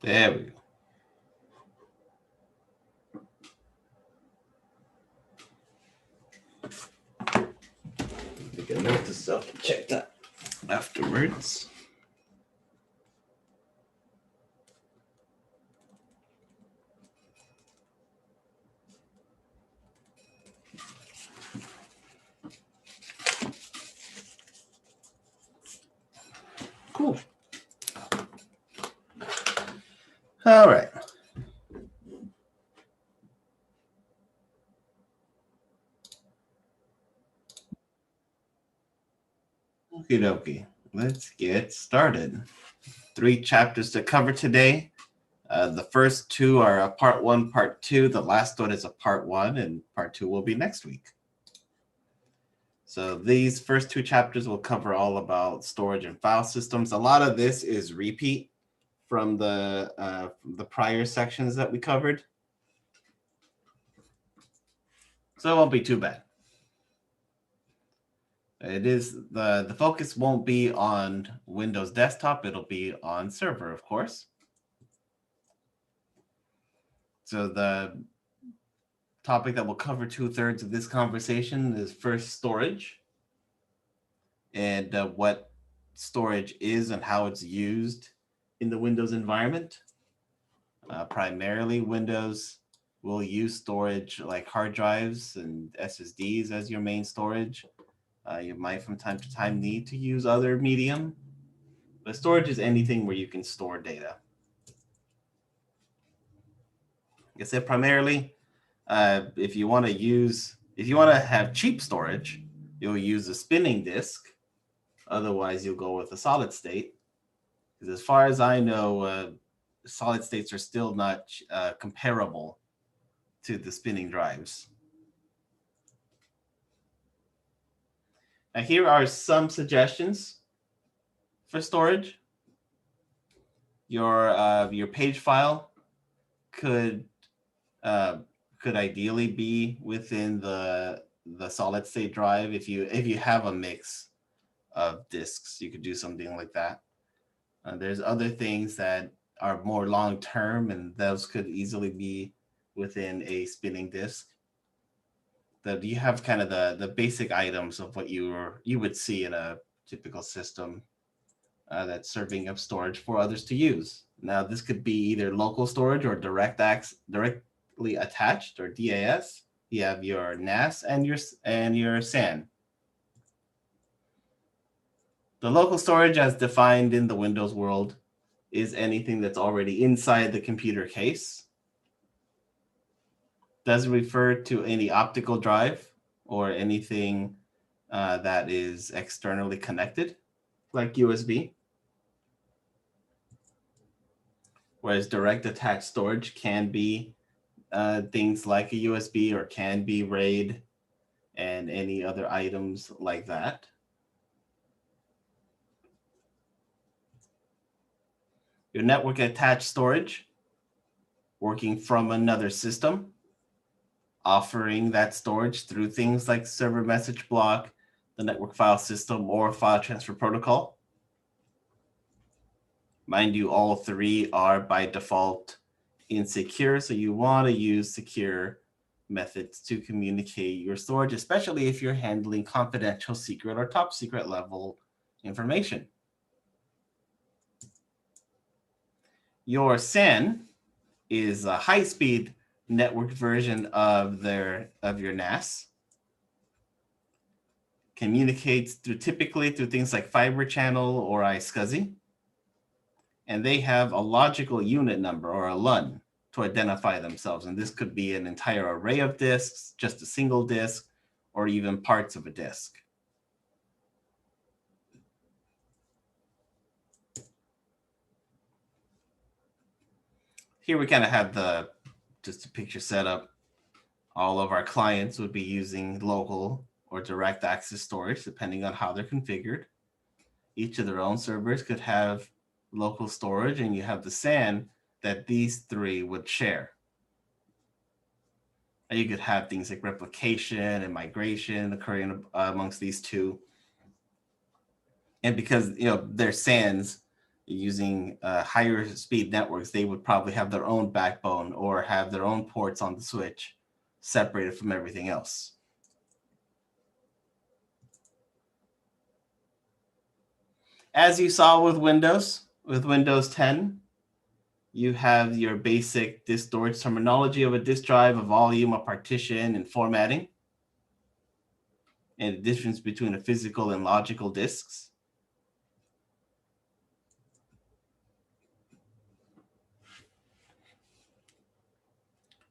There we go. Make a note to self-check that afterwards. Cool. All right. Okie dokie. Let's get started. 3 chapters to cover today. The first 2 are a part 1, part 2. The last one is a part 1, and part 2 will be next week. So these first 2 chapters will cover all about storage and file systems. A lot of this is repeat from the prior sections that we covered. So it won't be too bad. It is the focus won't be on Windows desktop, it'll be on server, of course. So the topic that will cover 2/3 of this conversation is first storage and what storage is and how it's used in the Windows environment. Primarily, Windows will use storage like hard drives and SSDs as your main storage. You might from time to time need to use other medium, but storage is anything where you can store data. Like I said, primarily, if you want to have cheap storage, you'll use a spinning disk. Otherwise, you'll go with a solid state. Because as far as I know, solid states are still not comparable to the spinning drives. Now, here are some suggestions for storage. Your page file could ideally be within the solid state drive. If you have a mix of disks, you could do something like that. There's other things that are more long term, and those could easily be within a spinning disk. That you have kind of the basic items of what you would see in a typical system that's serving up storage for others to use. Now, this could be either local storage or directly attached, or DAS. You have your NAS and your SAN. The local storage, as defined in the Windows world, is anything that's already inside the computer case. Does refer to any optical drive or anything that is externally connected, like USB. Whereas direct attached storage can be things like a USB, or can be RAID and any other items like that. Your network attached storage, working from another system, offering that storage through things like server message block, the network file system, or file transfer protocol. Mind you, all 3 are by default insecure, so you want to use secure methods to communicate your storage, especially if you're handling confidential, secret, or top secret level information. Your SAN is a high-speed networked version of your NAS. Communicates typically through things like Fiber Channel or ISCSI. And they have a logical unit number, or a LUN, to identify themselves. And this could be an entire array of disks, just a single disk, or even parts of a disk. Here we kind of have just a picture setup. All of our clients would be using local or direct access storage, depending on how they're configured. Each of their own servers could have local storage, and you have the SAN that these 3 would share. And you could have things like replication and migration occurring amongst these 2. And because they're SANs, using higher speed networks, they would probably have their own backbone or have their own ports on the switch separated from everything else. As you saw with Windows 10, you have your basic disk storage terminology of a disk drive, a volume, a partition, and formatting, and the difference between a physical and logical disks.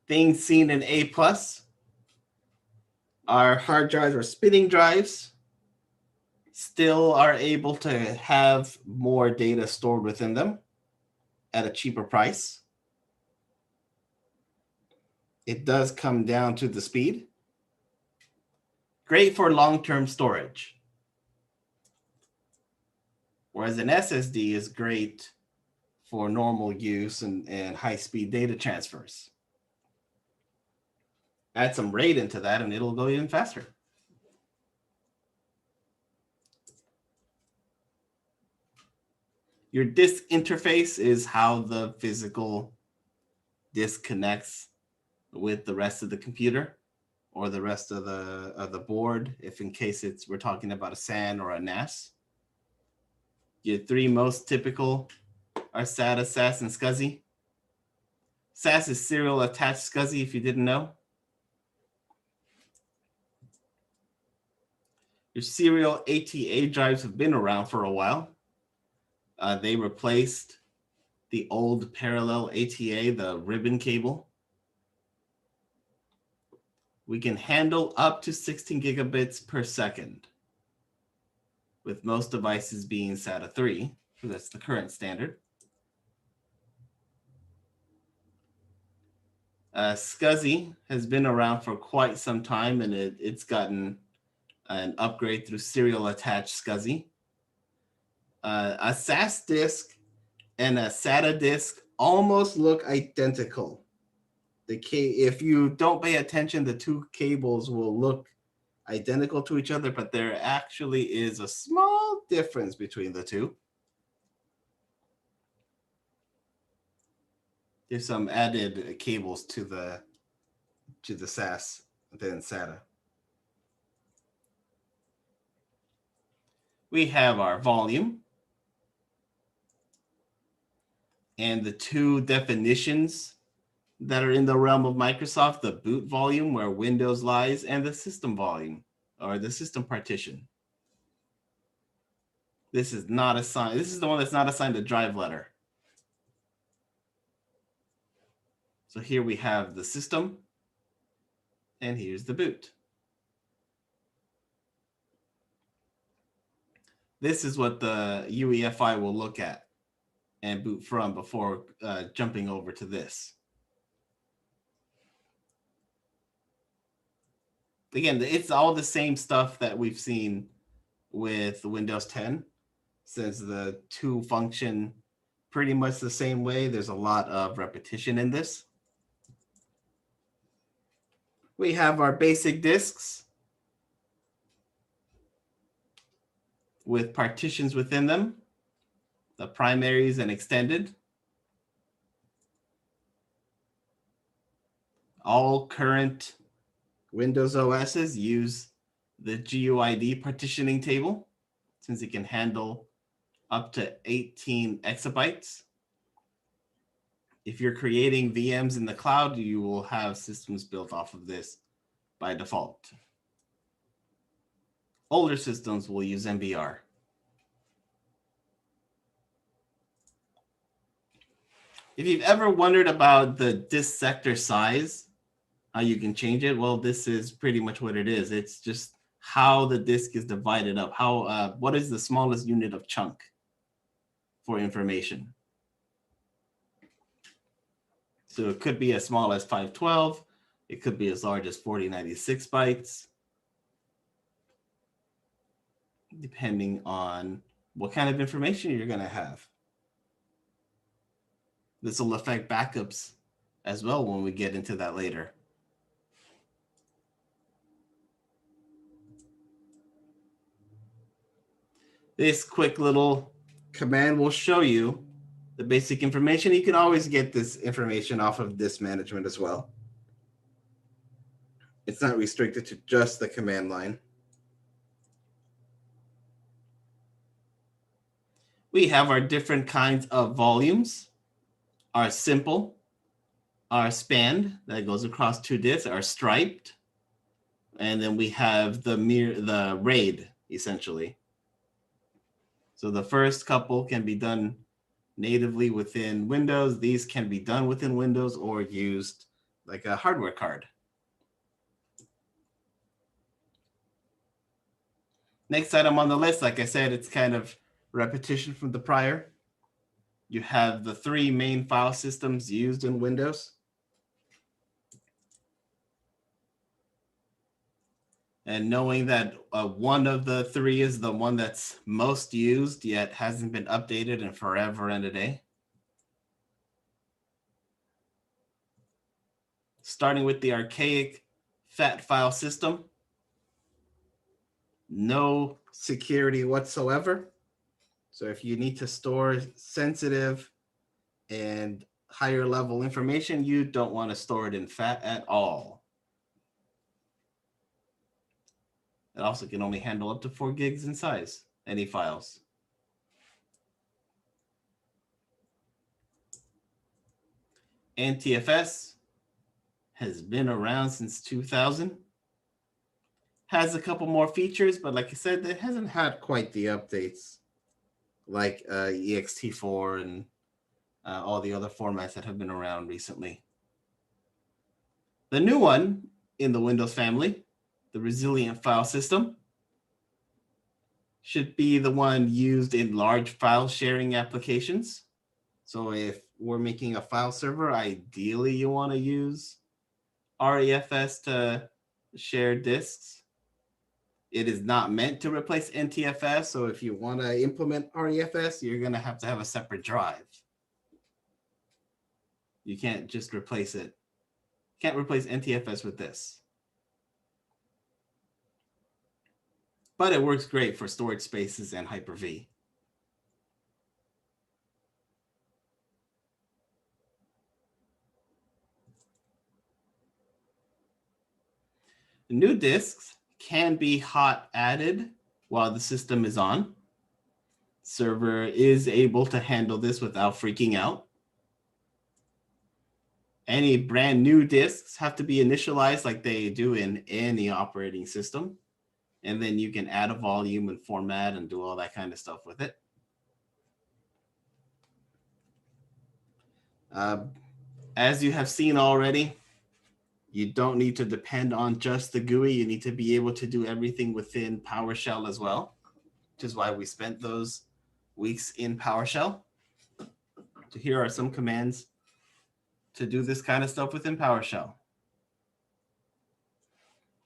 Things seen in A+, our hard drives or spinning drives still are able to have more data stored within them at a cheaper price. It does come down to the speed. Great for long-term storage. Whereas an SSD is great for normal use and high-speed data transfers. Add some RAID into that and it'll go even faster. Your disk interface is how the physical disk connects with the rest of the computer or the rest of the board, if in case we're talking about a SAN or a NAS. Your three most typical are SATA, SAS, and SCSI. SAS is serial attached SCSI, if you didn't know. Your serial ATA drives have been around for a while. They replaced the old parallel ATA, the ribbon cable. We can handle up to 16 gigabits per second, with most devices being SATA 3. That's the current standard. SCSI has been around for quite some time, and it's gotten an upgrade through serial attached SCSI. A SAS disk and a SATA disk almost look identical. If you don't pay attention, the two cables will look identical to each other, but there actually is a small difference between the two. There's some added cables to the SAS than SATA. We have our volume and the two definitions that are in the realm of Microsoft: the boot volume, where Windows lies, and the system volume, or the system partition. This is not assigned. This is the one that's not assigned a drive letter. So here we have the system, and here's the boot. This is what the UEFI will look at and boot from before jumping over to this. Again, it's all the same stuff that we've seen with Windows 10, since the two function pretty much the same way. There's a lot of repetition in this. We have our basic disks with partitions within them, the primaries and extended. All current Windows OSs use the GUID partitioning table, since it can handle up to 18 exabytes. If you're creating VMs in the cloud, you will have systems built off of this by default. Older systems will use MBR. If you've ever wondered about the disk sector size, how you can change it, well, this is pretty much what it is. It's just how the disk is divided up. What is the smallest unit of chunk for information? So it could be as small as 512. It could be as large as 4096 bytes, depending on what kind of information you're going to have. This will affect backups as well when we get into that later. This quick little command will show you the basic information. You can always get this information off of disk management as well. It's not restricted to just the command line. We have our different kinds of volumes, our simple, our spanned that goes across 2 disks, our striped, and then we have the RAID essentially. So the first couple can be done natively within Windows. These can be done within Windows or used like a hardware card. Next item on the list, like I said, it's kind of repetition from the prior. You have the 3 main file systems used in Windows. And knowing that one of the 3 is the one that's most used yet hasn't been updated in forever and a day. Starting with the archaic FAT file system. No security whatsoever. So if you need to store sensitive and higher level information, you don't want to store it in FAT at all. It also can only handle up to 4 gigs in size, any files. NTFS has been around since 2000. Has a couple more features, but like I said, it hasn't had quite the updates like ext4 and all the other formats that have been around recently. The new one in the Windows family, the resilient file system, should be the one used in large file sharing applications. So if we're making a file server, ideally you want to use REFS to share disks. It is not meant to replace NTFS. So if you want to implement REFS, you're going to have a separate drive. You can't just replace it. Can't replace NTFS with this. But it works great for storage spaces and Hyper-V. New disks can be hot added while the system is on. Server is able to handle this without freaking out. Any brand new disks have to be initialized like they do in any operating system. And then you can add a volume and format and do all that kind of stuff with it. As you have seen already, you don't need to depend on just the GUI. You need to be able to do everything within PowerShell as well, which is why we spent those weeks in PowerShell. So here are some commands to do this kind of stuff within PowerShell.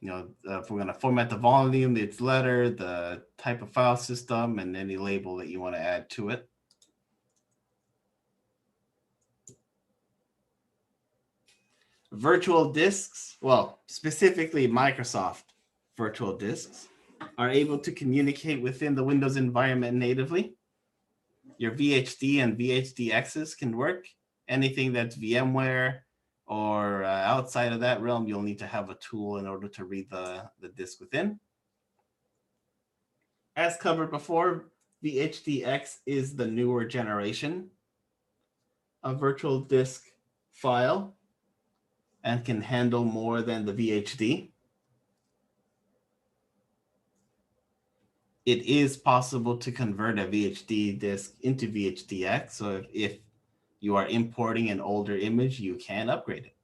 You know, if we're going to format the volume, its letter, the type of file system, and any label that you want to add to it. Virtual disks, well, specifically Microsoft virtual disks, are able to communicate within the Windows environment natively. Your VHD and VHDXs can work. Anything that's VMware or outside of that realm, you'll need to have a tool in order to read the disk within. As covered before, VHDX is the newer generation of virtual disk file and can handle more than the VHD. It is possible to convert a VHD disk into VHDX. So if you are importing an older image, you can upgrade it.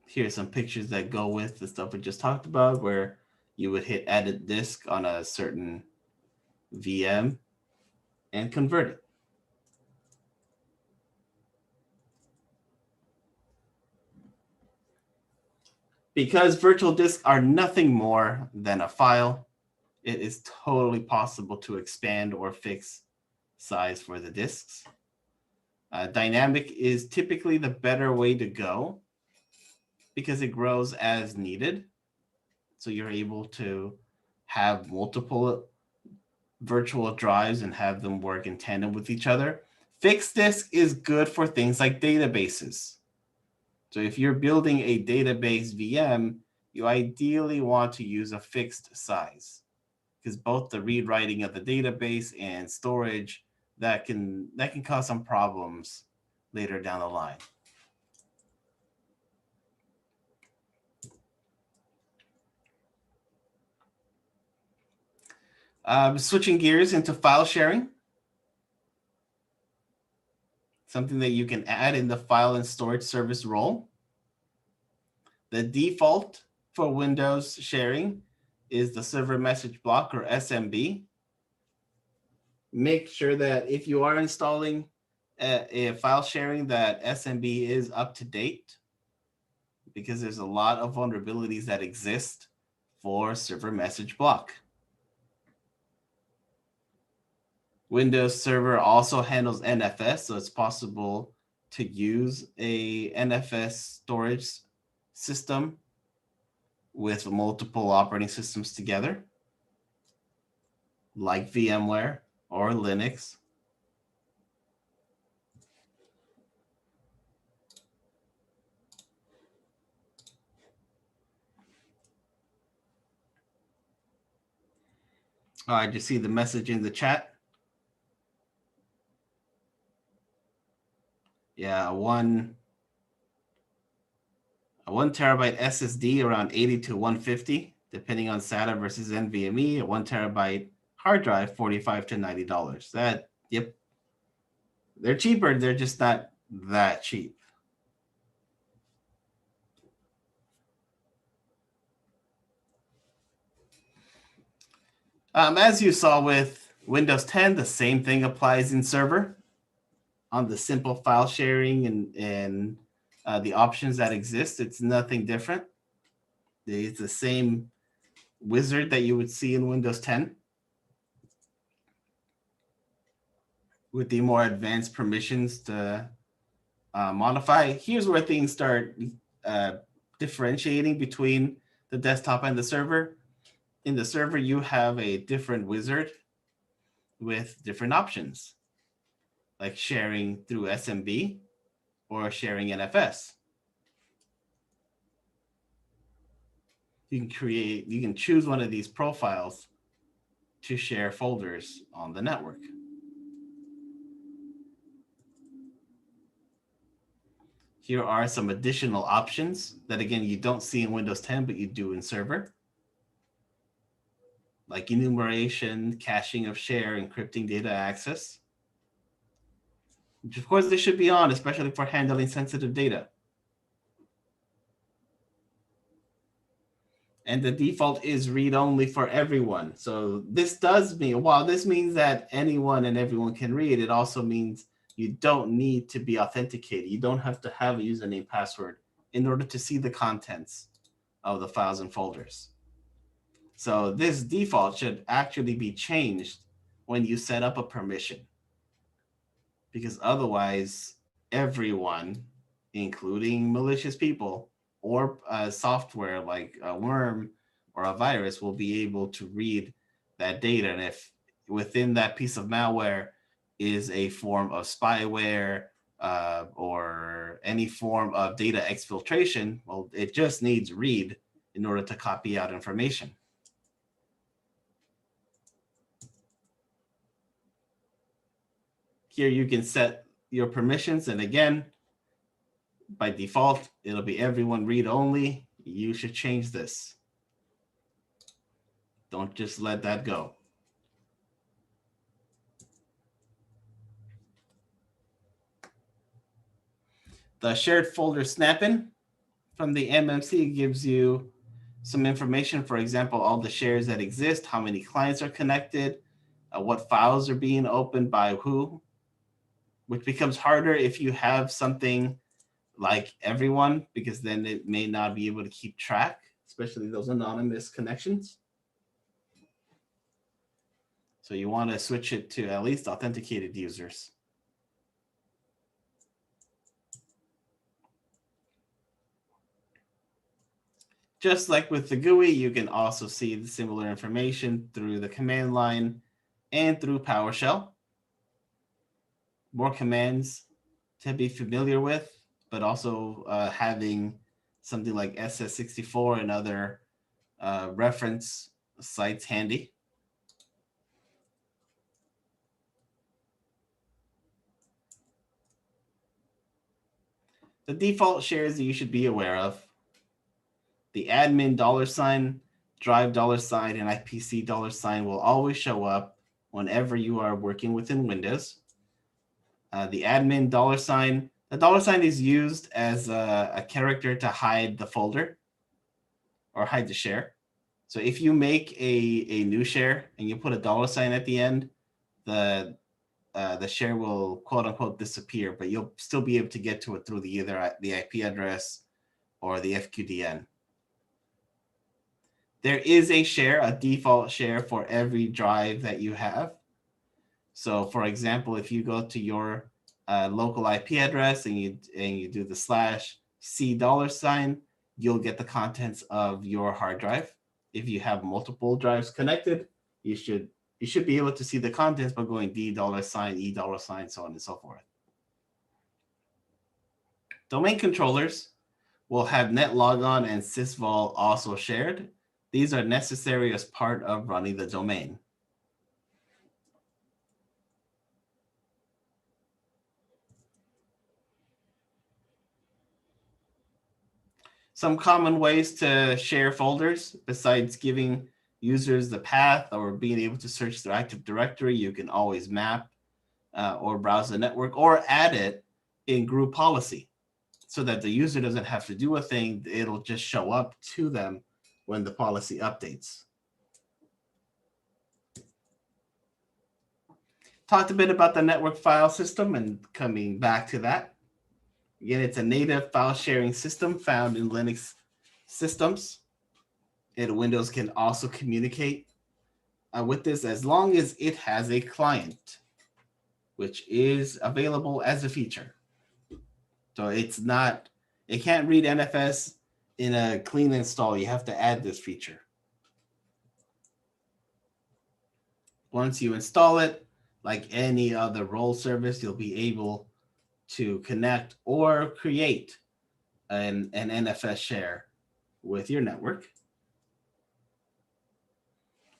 Here's some pictures that go with the stuff we just talked about, where you would hit edit disk on a certain VM and convert it. Because virtual disks are nothing more than a file, it is totally possible to expand or fix size for the disks. Dynamic is typically the better way to go. because it grows as needed. So you're able to have multiple virtual drives and have them work in tandem with each other. Fixed disk is good for things like databases. So if you're building a database VM, you ideally want to use a fixed size, because both the read writing of the database and storage that can cause some problems later down the line. Switching gears into file sharing, something that you can add in the file and storage service role. The default for Windows sharing is the server message block, or SMB. Make sure that if you are installing a file sharing, that SMB is up to date, because there's a lot of vulnerabilities that exist for server message block. Windows Server also handles NFS, so it's possible to use a NFS storage system with multiple operating systems together, like VMware or Linux. I just see the message in the chat. Yeah, a 1 terabyte SSD around 80 to 150, depending on SATA versus NVMe. A 1 terabyte hard drive, $45 to $90. That, yep, they're cheaper. They're just not that cheap. As you saw with Windows 10, the same thing applies in server. On the simple file sharing and the options that exist, it's nothing different. It's the same wizard that you would see in Windows 10, with the more advanced permissions to modify. Here's where things start differentiating between the desktop and the server. In the server, you have a different wizard with different options, like sharing through SMB or sharing NFS. You can choose one of these profiles to share folders on the network. Here are some additional options that, again, you don't see in Windows 10, but you do in server, like enumeration, caching of share, encrypting data access, which of course they should be on, especially for handling sensitive data. And the default is read-only for everyone. So this does mean, while this means that anyone and everyone can read, it also means you don't need to be authenticated. You don't have to have a username password in order to see the contents of the files and folders. So this default should actually be changed when you set up a permission, because otherwise everyone, including malicious people or software like a worm or a virus, will be able to read that data. And if within that piece of malware is a form of spyware or any form of data exfiltration, well, it just needs read in order to copy out information. Here you can set your permissions, and again, by default, it'll be everyone read only. You should change this. Don't just let that go. The shared folder snapping from the MMC gives you some information. For example, all the shares that exist, how many clients are connected, what files are being opened by who, which becomes harder if you have something like everyone, because then it may not be able to keep track, especially those anonymous connections. So you want to switch it to at least authenticated users. Just like with the GUI, you can also see the similar information through the command line and through PowerShell. More commands to be familiar with, but also having something like SS64 and other reference sites handy. The default shares that you should be aware of: the admin $, drive $, and IPC $, will always show up whenever you are working within Windows. The admin $, the $, is used as a character to hide the folder or hide the share. So if you make a new share and you put a $, at the end, the share will quote unquote disappear, but you'll still be able to get to it through either the IP address or the FQDN. There is a share, a default share for every drive that you have. So for example, if you go to your local IP address and you do the /C$, you'll get the contents of your hard drive. If you have multiple drives connected, you should be able to see the contents by going $, E$, so on and so forth. Domain controllers will have netlogon and sysvol also shared. These are necessary as part of running the domain. Some common ways to share folders, besides giving users the path or being able to search their Active Directory, you can always map or browse the network or add it in group policy so that the user doesn't have to do a thing. It'll just show up to them when the policy updates. Talked a bit about the network file system and coming back to that. Again, it's a native file sharing system found in Linux systems. And Windows can also communicate with this as long as it has a client, which is available as a feature. So it can't read NFS in a clean install. You have to add this feature. Once you install it, like any other role service, you'll be able to connect or create an NFS share with your network.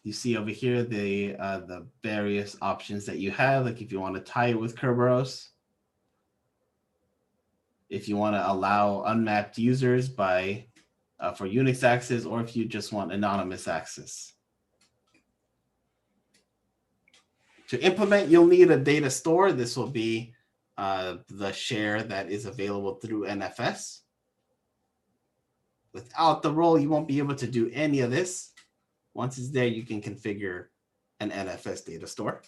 You see over here the various options that you have, like if you want to tie it with Kerberos, if you want to allow unmapped users for Unix access, or if you just want anonymous access. To implement, you'll need a data store. This will be the share that is available through NFS. Without the role, you won't be able to do any of this. Once it's there, you can configure an NFS data store.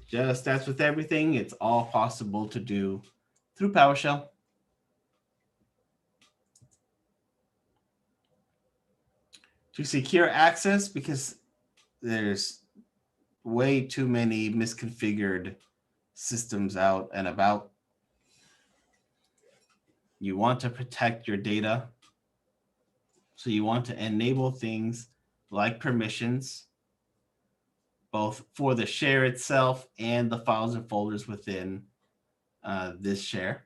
Just as with everything, it's all possible to do through PowerShell. To secure access, because there's way too many misconfigured systems out and about, you want to protect your data. So you want to enable things like permissions, both for the share itself and the files and folders within this share.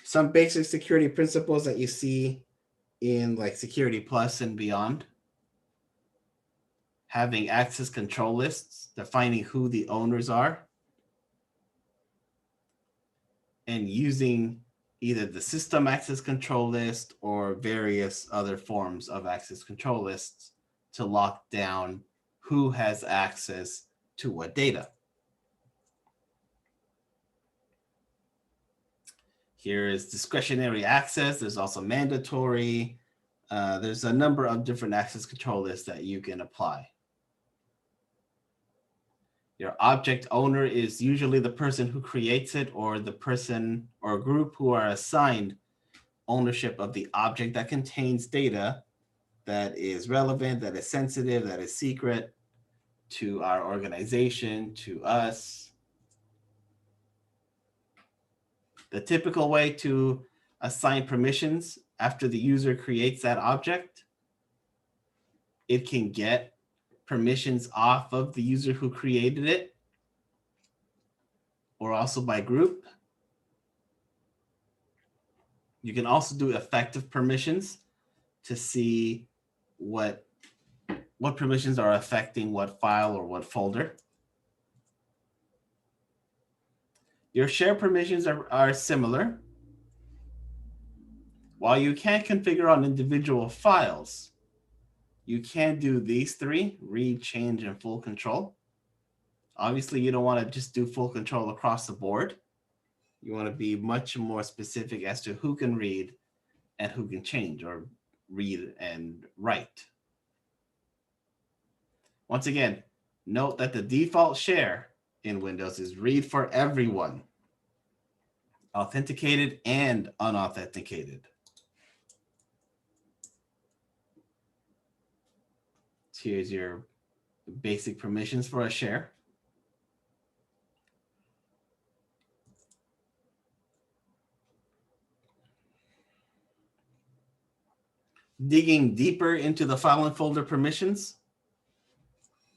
Some basic security principles that you see in like Security Plus and beyond. Having access control lists, defining who the owners are, and using either the system access control list or various other forms of access control lists to lock down who has access to what data. Here is discretionary access. There's also mandatory. There's a number of different access control lists that you can apply. Your object owner is usually the person who creates it, or the person or group who are assigned ownership of the object that contains data that is relevant, that is sensitive, that is secret. to our organization, to us. The typical way to assign permissions after the user creates that object, it can get permissions off of the user who created it, or also by group. You can also do effective permissions to see what permissions are affecting what file or what folder. Your share permissions are similar. While you can't configure on individual files, you can do these three: read, change, and full control. Obviously, you don't want to just do full control across the board. You want to be much more specific as to who can read and who can change or read and write. Once again, note that the default share in Windows is read for everyone, authenticated and unauthenticated. So here's your basic permissions for a share. Digging deeper into the file and folder permissions,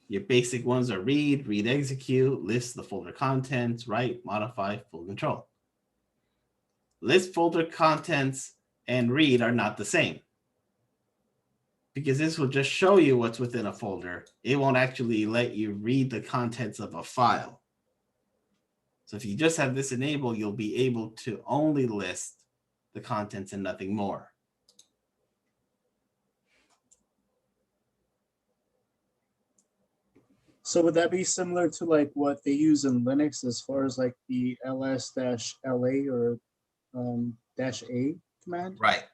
your basic ones are read, execute, list the folder contents, write, modify, full control. List folder contents and read are not the same, because this will just show you what's within a folder. It won't actually let you read the contents of a file. So if you just have this enabled, you'll be able to only list the contents and nothing more. So would that be similar to like what they use in Linux as far as like the ls-la or -a command? Right.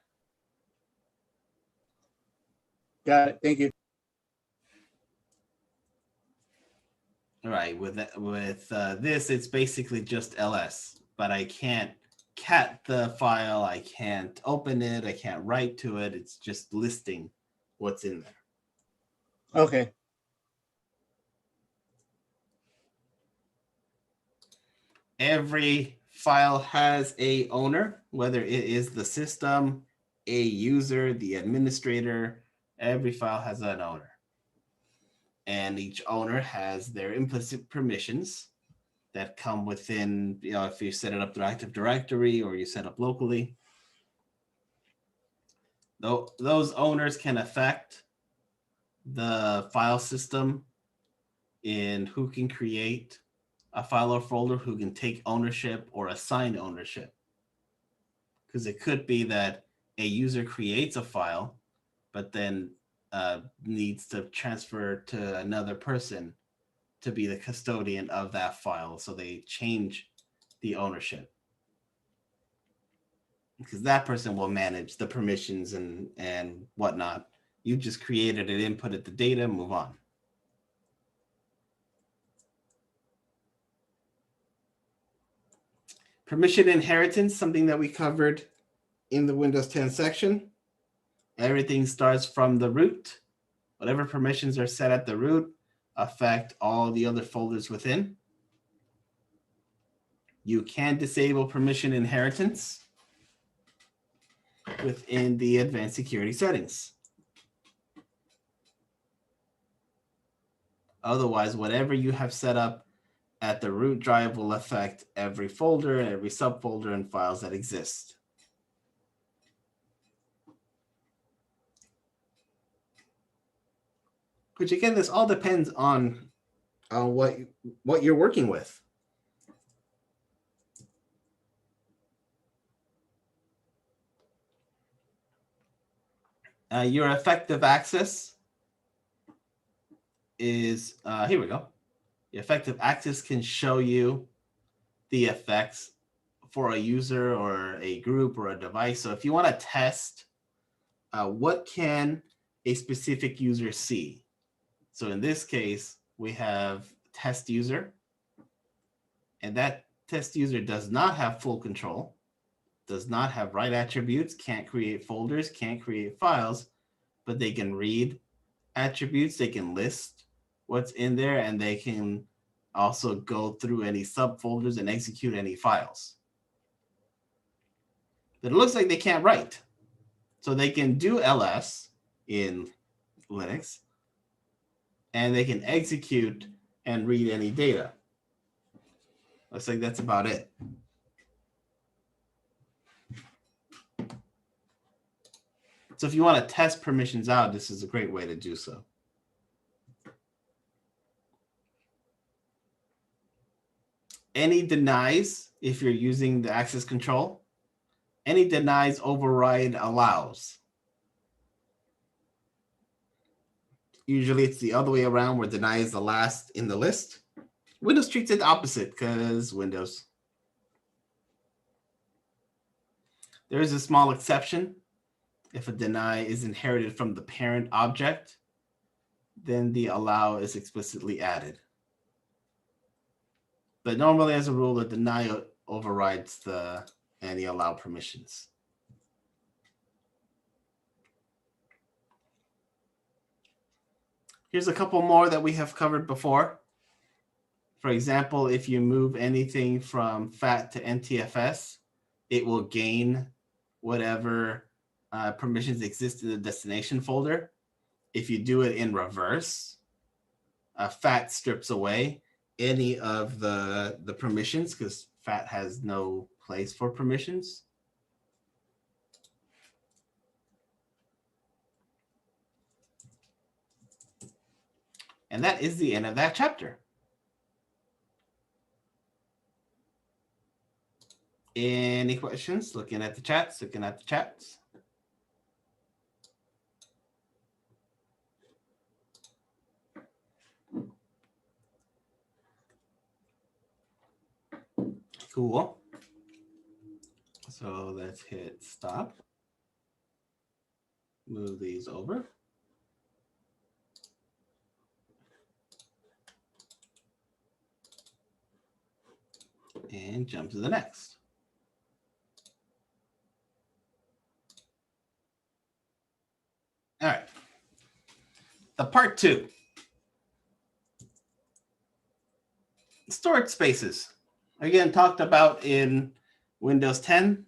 Got it. Thank you. All right. With this, it's basically just ls, but I can't cat the file. I can't open it. I can't write to it. It's just listing what's in there. Okay. Every file has a owner, whether it is the system, a user, the administrator. Every file has an owner. And each owner has their implicit permissions that come within, if you set it up through Active Directory or you set up locally. Those owners can affect the file system in who can create a file or folder, who can take ownership or assign ownership. Because it could be that a user creates a file, but then needs to transfer to another person to be the custodian of that file. So they change the ownership, because that person will manage the permissions and whatnot. You just created it, inputted the data, move on. Permission inheritance, something that we covered in the Windows 10 section. Everything starts from the root. Whatever permissions are set at the root affect all the other folders within. You can disable permission inheritance within the advanced security settings. Otherwise, whatever you have set up at the root drive will affect every folder, every subfolder, and files that exist. Which again, this all depends on what you're working with. Your effective access is, here we go. The effective access can show you the effects for a user or a group or a device. So if you want to test what can a specific user see. So in this case, we have test user, and that test user does not have full control, does not have write attributes, can't create folders, can't create files, but they can read attributes, they can list what's in there, and they can also go through any subfolders and execute any files. But it looks like they can't write. So they can do ls in Linux, and they can execute and read any data. Looks like that's about it. So if you want to test permissions out, this is a great way to do so. Any denies, if you're using the access control, any denies override allows. Usually it's the other way around where deny is the last in the list. Windows treats it the opposite because Windows. There is a small exception. If a deny is inherited from the parent object, then the allow is explicitly added. But normally, as a rule, the deny overrides any allow permissions. Here's a couple more that we have covered before. For example, if you move anything from FAT to NTFS, it will gain whatever permissions exist in the destination folder. If you do it in reverse, FAT strips away any of the permissions because FAT has no place for permissions. And that is the end of that chapter. Any questions? Looking at the chats. Cool. So let's hit stop. Move these over. And jump to the next. All right. The part 2. Storage spaces. Again, talked about in Windows 10.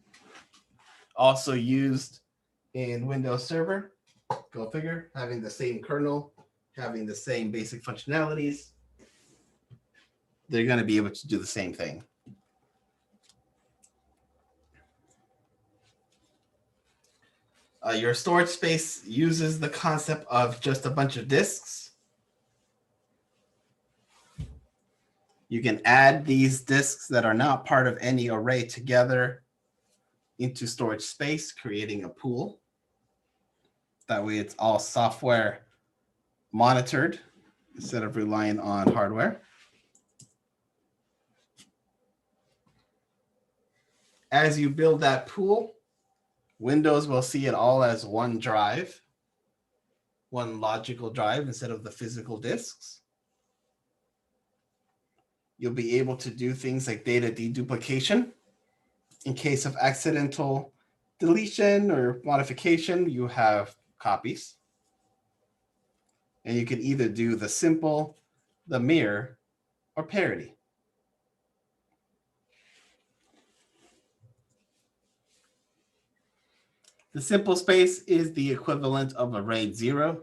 Also used in Windows Server. Go figure, having the same kernel, having the same basic functionalities. They're going to be able to do the same thing. Your storage space uses the concept of just a bunch of disks. You can add these disks that are not part of any array together into storage space, creating a pool. That way it's all software monitored instead of relying on hardware. As you build that pool, Windows will see it all as one drive, one logical drive instead of the physical disks. You'll be able to do things like data deduplication. In case of accidental deletion or modification, you have copies. And you can either do the simple, the mirror, or parity. The simple space is the equivalent of a RAID 0.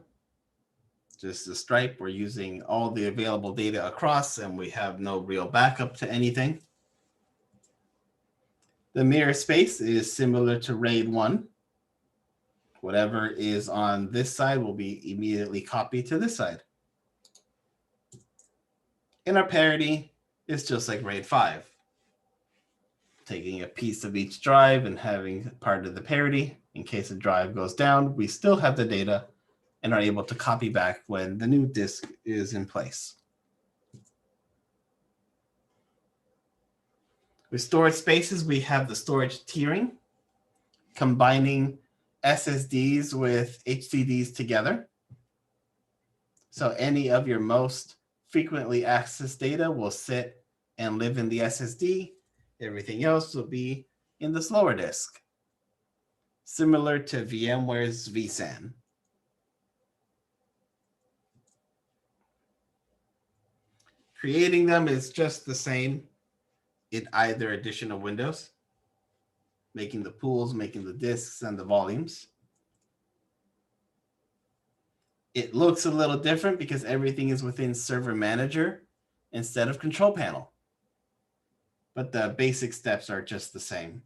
Just a stripe. We're using all the available data across, and we have no real backup to anything. The mirror space is similar to RAID 1. Whatever is on this side will be immediately copied to this side. And our parity is just like RAID 5. Taking a piece of each drive and having part of the parity. In case a drive goes down, we still have the data and are able to copy back when the new disk is in place. With storage spaces, we have the storage tiering, combining SSDs with HDDs together. So any of your most frequently accessed data will sit and live in the SSD. Everything else will be in the slower disk, similar to VMware's vSAN. Creating them is just the same in either edition of Windows, making the pools, making the disks, and the volumes. It looks a little different because everything is within Server Manager instead of Control Panel. But the basic steps are just the same.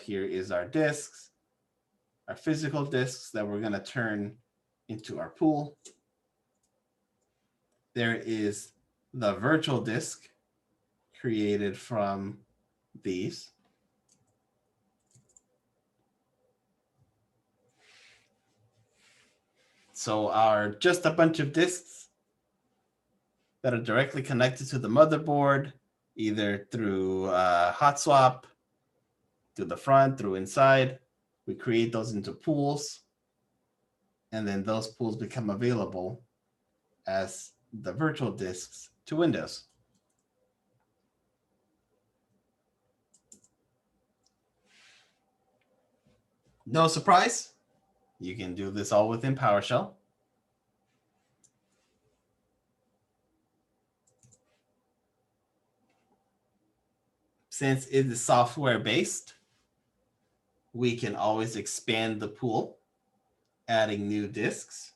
Here is our disks, our physical disks that we're going to turn into our pool. There is the virtual disk created from these. So are just a bunch of disks that are directly connected to the motherboard, either through hot swap, through the front, through inside. We create those into pools, and then those pools become available as the virtual disks to Windows. No surprise, you can do this all within PowerShell. Since it is software based, we can always expand the pool, adding new disks.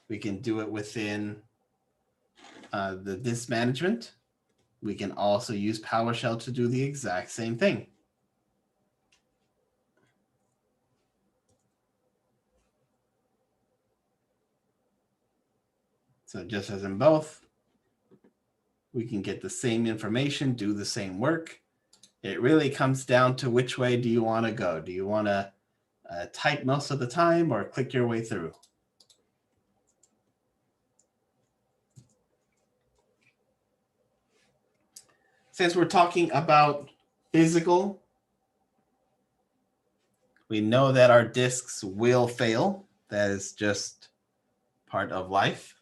We can do it within the disk management. We can also use PowerShell to do the exact same thing. So just as in both, we can get the same information, do the same work. It really comes down to which way do you want to go? Do you want to type most of the time or click your way through? Since we're talking about physical, we know that our disks will fail. That is just part of life.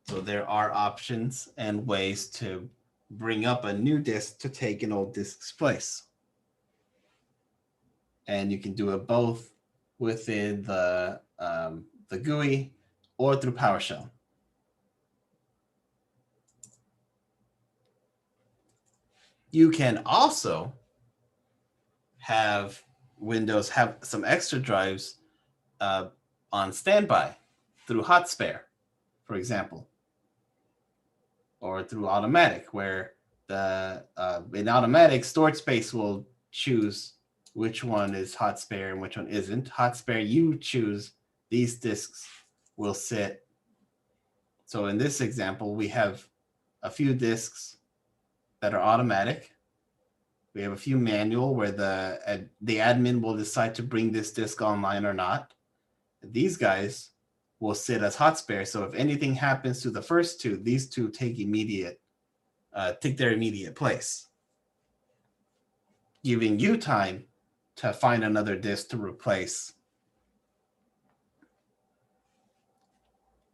So there are options and ways to bring up a new disk to take an old disk's place. And you can do it both within the GUI or through PowerShell. You can also have Windows have some extra drives on standby through hot spare, for example, or through automatic, where the in automatic storage space will choose which one is hot spare and which one isn't. Hot spare, you choose these disks will sit. So in this example, we have a few disks that are automatic. We have a few manual where the admin will decide to bring this disk online or not. These guys will sit as hot spare. So if anything happens to the first two, these two take their immediate place, giving you time to find another disk to replace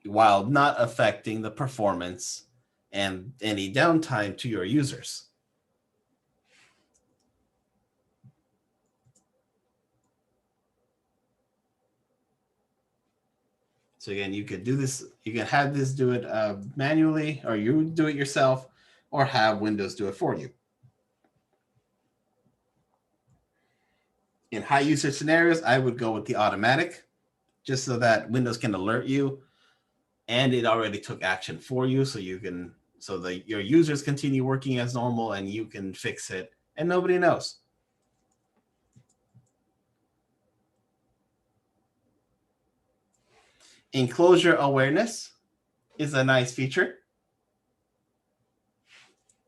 while not affecting the performance and any downtime to your users. So again, you could do this, you can have this do it manually, or you do it yourself, or have Windows do it for you. In high usage scenarios, I would go with the automatic, just so that Windows can alert you and it already took action for you, so your users continue working as normal and you can fix it and nobody knows. Enclosure Awareness is a nice feature.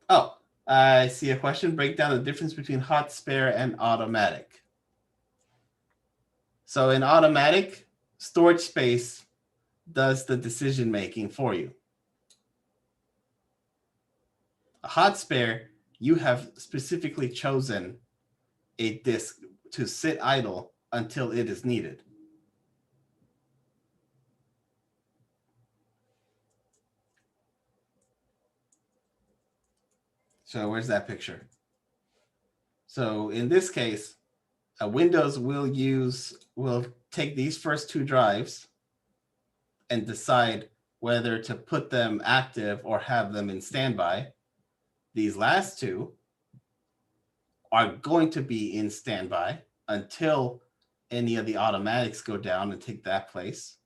Oh, I see a question. Break down the difference between hot spare and automatic. So in automatic, storage space does the decision making for you. A hot spare, you have specifically chosen a disk to sit idle until it is needed. So where's that picture? So in this case, Windows will take these first two drives and decide whether to put them active or have them in standby. These last two are going to be in standby until any of the automatics go down and take that place.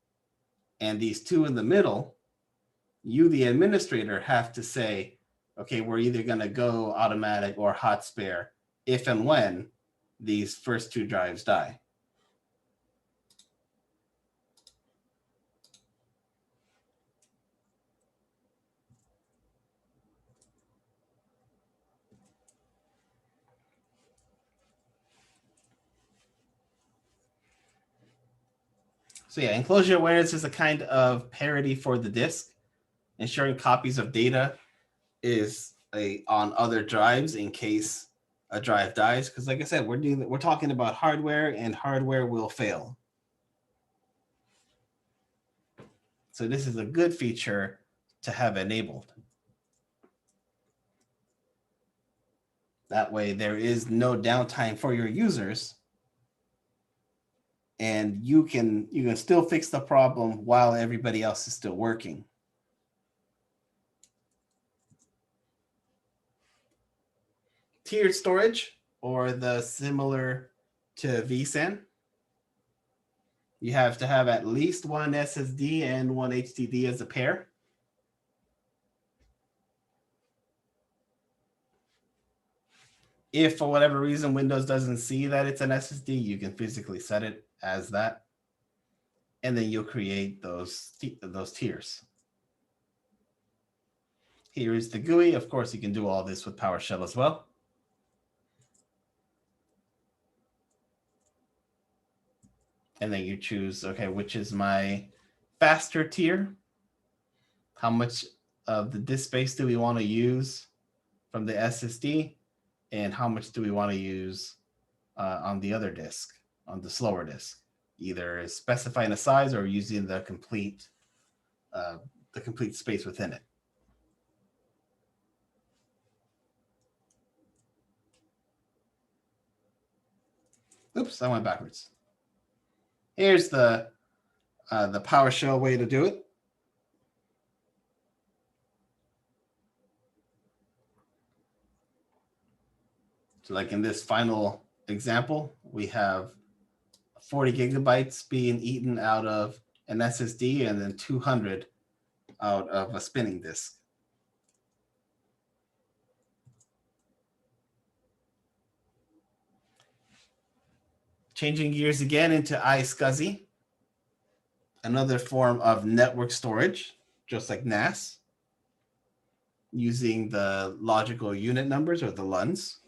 And these two in the middle, you, the administrator, have to say, okay, we're either going to go automatic or hot spare if and when these first two drives die. So yeah, enclosure awareness is a kind of parity for the disk, ensuring copies of data is on other drives in case a drive dies. Because like I said, we're talking about hardware, and hardware will fail. So this is a good feature to have enabled. That way there is no downtime for your users, and you can still fix the problem while everybody else is still working. Tiered storage, or the similar to vSAN. You have to have at least one SSD and one HDD as a pair. If for whatever reason Windows doesn't see that it's an SSD, you can physically set it as that. And then you'll create those tiers. Here is the GUI. Of course, you can do all this with PowerShell as well. And then you choose, okay, which is my faster tier? How much of the disk space do we want to use from the SSD? And how much do we want to use on the other disk, on the slower disk? Either specifying a size or using the complete space within it. Oops, I went backwards. Here's the PowerShell way to do it. So like in this final example, we have 40 gigabytes being eaten out of an SSD and then 200 out of a spinning disk. Changing gears again into ISCSI, another form of network storage, just like NAS, using the logical unit numbers, or the LUNS.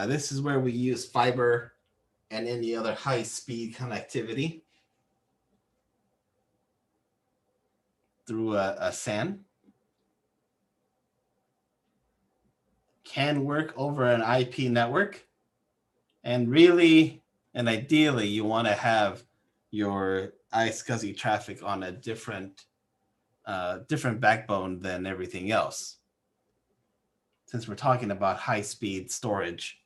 This is where we use fiber and any other high-speed connectivity through a SAN. Can work over an IP network. And really, and ideally, you want to have your ISCSI traffic on a different backbone than everything else, since we're talking about high-speed storage.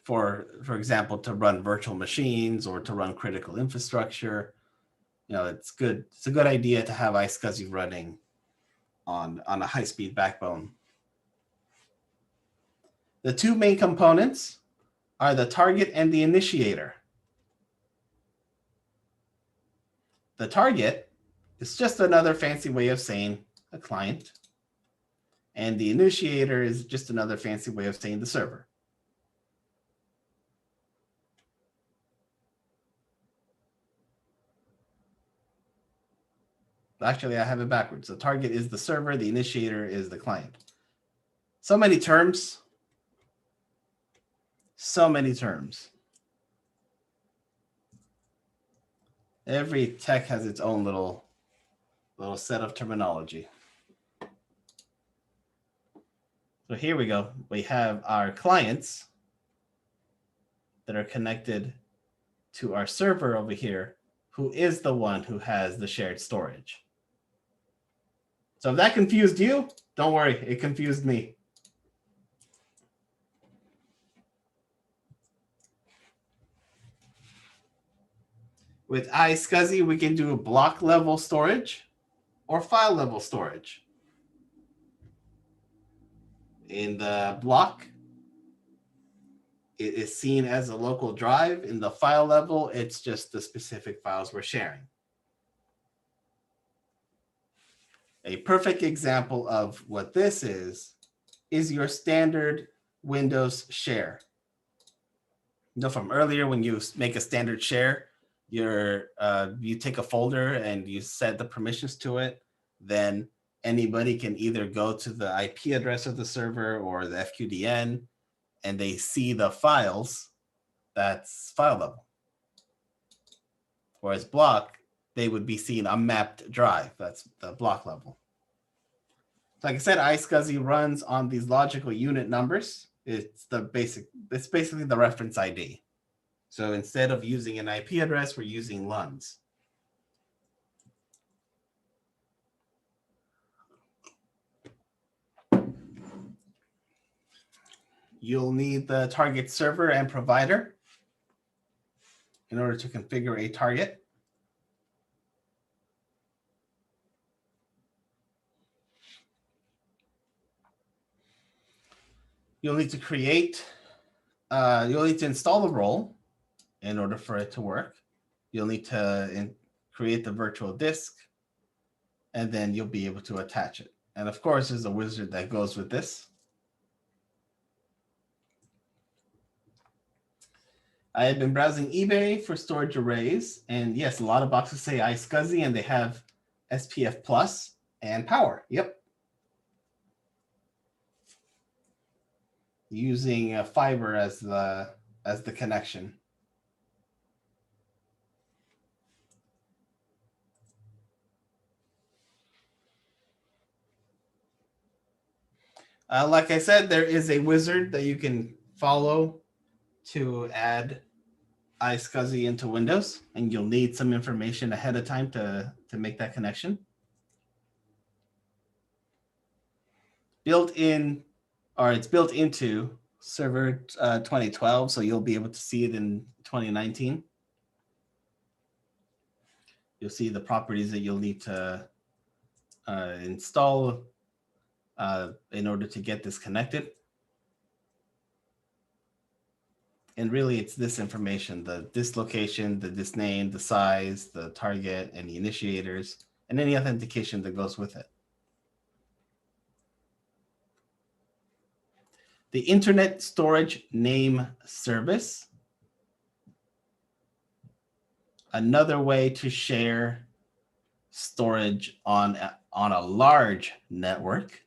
For example, to run virtual machines or to run critical infrastructure, it's good. It's a good idea to have ISCSI running on a high-speed backbone. The two main components are the target and the initiator. The target is just another fancy way of saying a client, and the initiator is just another fancy way of saying the server. Actually, I have it backwards. The target is the server, the initiator is the client. So many terms. So many terms. Every tech has its own little set of terminology. So here we go. We have our clients that are connected to our server over here, who is the one who has the shared storage. So if that confused you, don't worry, it confused me. With iSCSI, we can do block level storage or file level storage. In the block, it is seen as a local drive. In the file level, it's just the specific files we're sharing. A perfect example of what this is your standard Windows share. You know, from earlier, when you make a standard share, you take a folder and you set the permissions to it, then anybody can either go to the IP address of the server or the FQDN, and they see the files. That's file level. Whereas block, they would be seeing a mapped drive. That's the block level. Like I said, iSCSI runs on these logical unit numbers. It's basically the reference ID. So instead of using an IP address, we're using LUNS. You'll need the target server and provider in order to configure a target. You'll need to install the role in order for it to work. You'll need to create the virtual disk, and then you'll be able to attach it. And of course, there's a wizard that goes with this. I have been browsing eBay for storage arrays, and yes, a lot of boxes say iSCSI, and they have SPF Plus and power. Yep. Using fiber as the connection. Like I said, there is a wizard that you can follow to add iSCSI into Windows, and you'll need some information ahead of time to make that connection. It's built into Server 2012, so you'll be able to see it in 2019. You'll see the properties that you'll need to install in order to get this connected. And really, it's this information: the disk location, the disk name, the size, the target, and the initiators, and any authentication that goes with it. The Internet Storage Name Service. Another way to share storage on a large network.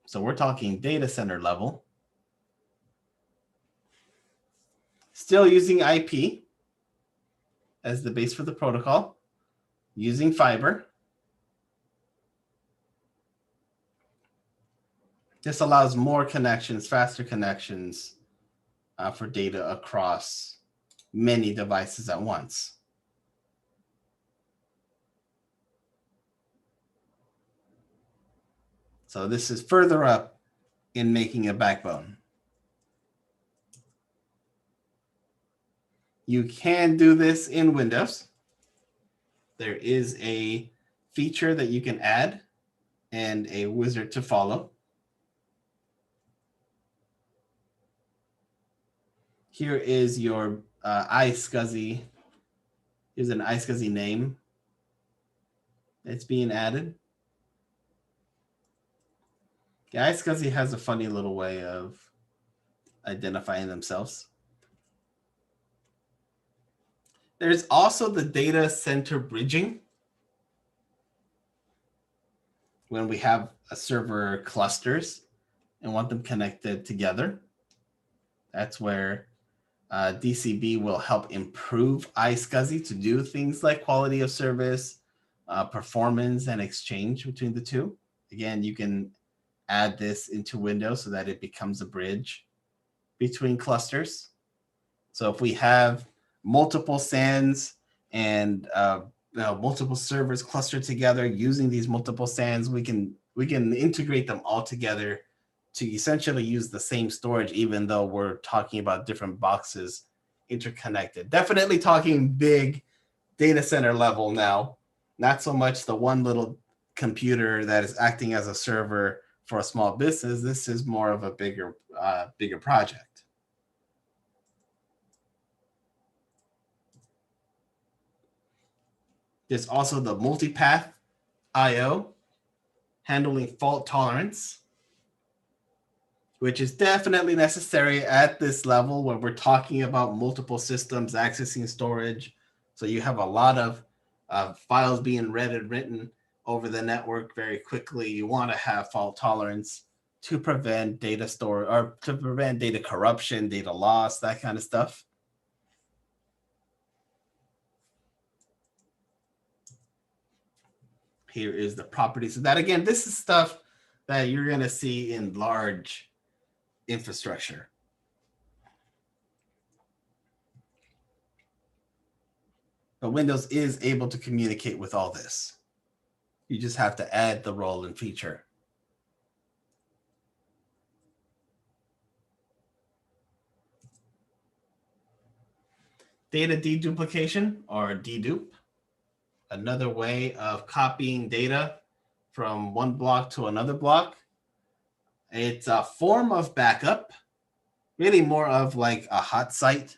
So we're talking data center level. Still using IP as the base for the protocol, using fiber. This allows more connections, faster connections for data across many devices at once. So this is further up in making a backbone. You can do this in Windows. There is a feature that you can add and a wizard to follow. Here is your iSCSI. Here's an iSCSI name that's being added. Yeah, iSCSI has a funny little way of identifying themselves. There's also the data center bridging. When we have a server clusters and want them connected together, that's where DCB will help improve iSCSI to do things like quality of service, performance, and exchange between the two. Again, you can add this into Windows so that it becomes a bridge between clusters. So if we have multiple SANs and multiple servers clustered together using these multiple SANs, we can integrate them all together to essentially use the same storage, even though we're talking about different boxes interconnected. Definitely talking big data center level now, not so much the one little computer that is acting as a server for a small business. This is more of a bigger project. There's also the multipath I/O, handling fault tolerance, which is definitely necessary at this level when we're talking about multiple systems accessing storage. So you have a lot of files being read and written over the network very quickly. You want to have fault tolerance to prevent data store or to prevent data corruption, data loss, that kind of stuff. Here is the properties of that. Again, this is stuff that you're going to see in large infrastructure. But Windows is able to communicate with all this. You just have to add the role and feature. Data deduplication, or dedupe, another way of copying data from one block to another block. It's a form of backup, really more of like a hot site,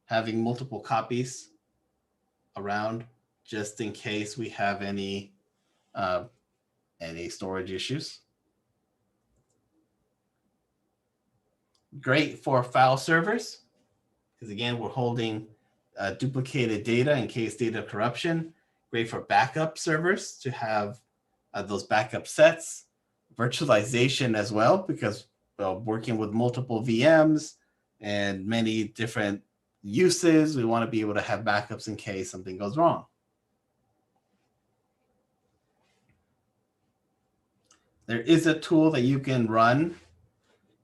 having multiple copies around just in case we have any storage issues. Great for file servers, because again, we're holding duplicated data in case data corruption. Great for backup servers to have those backup sets. Virtualization as well, because working with multiple VMs and many different uses, we want to be able to have backups in case something goes wrong. There is a tool that you can run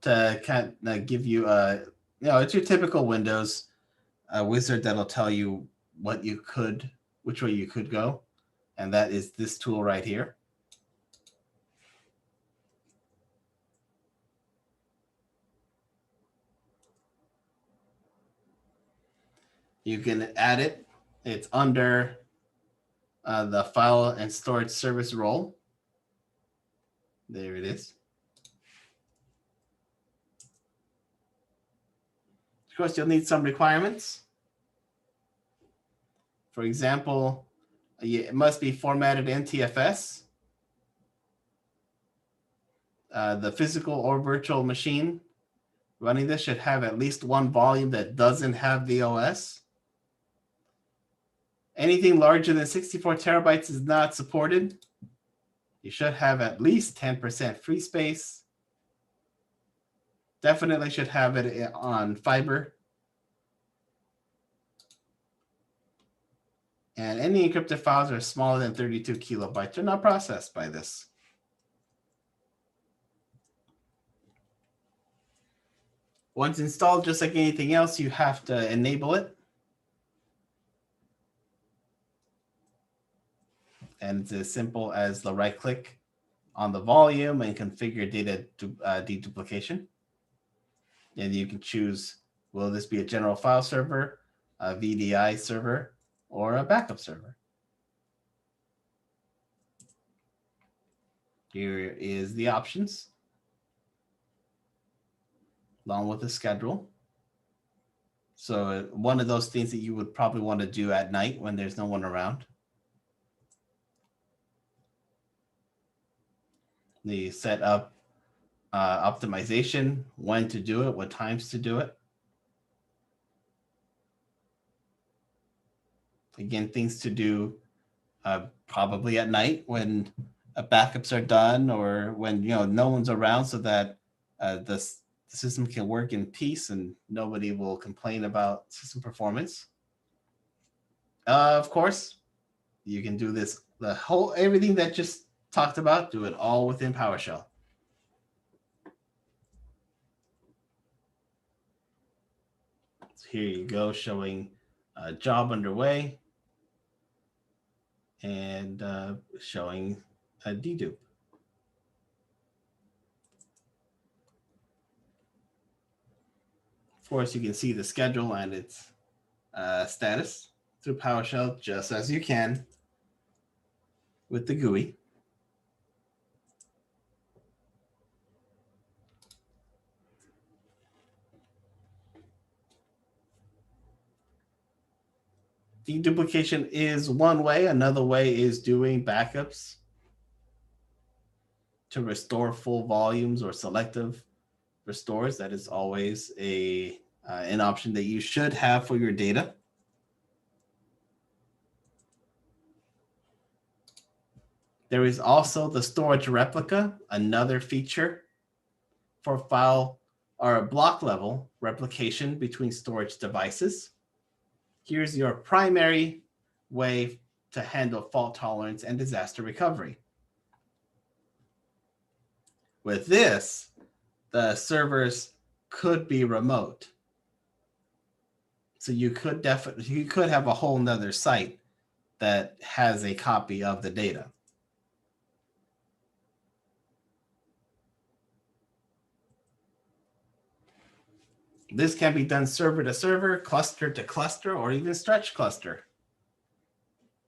to kind of give you it's your typical Windows wizard that'll tell you which way you could go, and that is this tool right here. You can add it. It's under the file and storage service role. There it is. Of course, you'll need some requirements. For example, it must be formatted NTFS. The physical or virtual machine running this should have at least one volume that doesn't have the OS. Anything larger than 64 terabytes is not supported. You should have at least 10% free space. Definitely should have it on fiber. And any encrypted files are smaller than 32 kilobytes are not processed by this. Once installed, just like anything else, you have to enable it. And it's as simple as the right click on the volume and configure data deduplication. And you can choose, will this be a general file server, a VDI server, or a backup server? Here is the options, along with the schedule. So one of those things that you would probably want to do at night when there's no one around. The set up optimization, when to do it, what times to do it. Again, things to do probably at night when backups are done, or when no one's around, so that the system can work in peace and nobody will complain about system performance. Of course, you can do this, everything that just talked about, do it all within PowerShell. So here you go, showing a job underway and showing a dedupe. Of course, you can see the schedule and its status through PowerShell just as you can with the GUI. Deduplication is one way. Another way is doing backups to restore full volumes or selective restores. That is always an option that you should have for your data. There is also the storage replica, another feature for file or block level replication between storage devices. Here's your primary way to handle fault tolerance and disaster recovery. With this, the servers could be remote. So you could have a whole nother site that has a copy of the data. This can be done server to server, cluster to cluster, or even stretch cluster,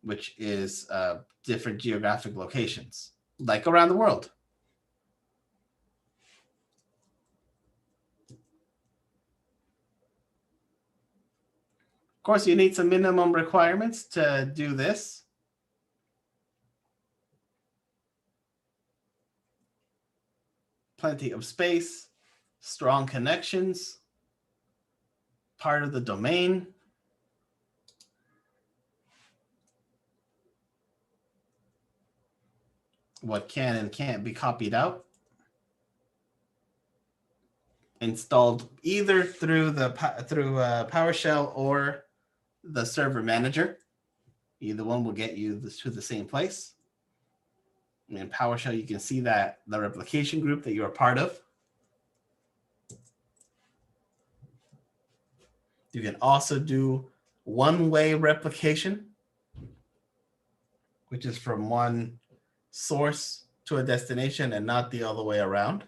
which is different geographic locations, like around the world. Of course, you need some minimum requirements to do this. Plenty of space, strong connections, part of the domain. What can and can't be copied out. Installed either through PowerShell or the server manager. Either one will get you to the same place. In PowerShell, you can see that the replication group that you're a part of. You can also do one-way replication, which is from one source to a destination and not the other way around.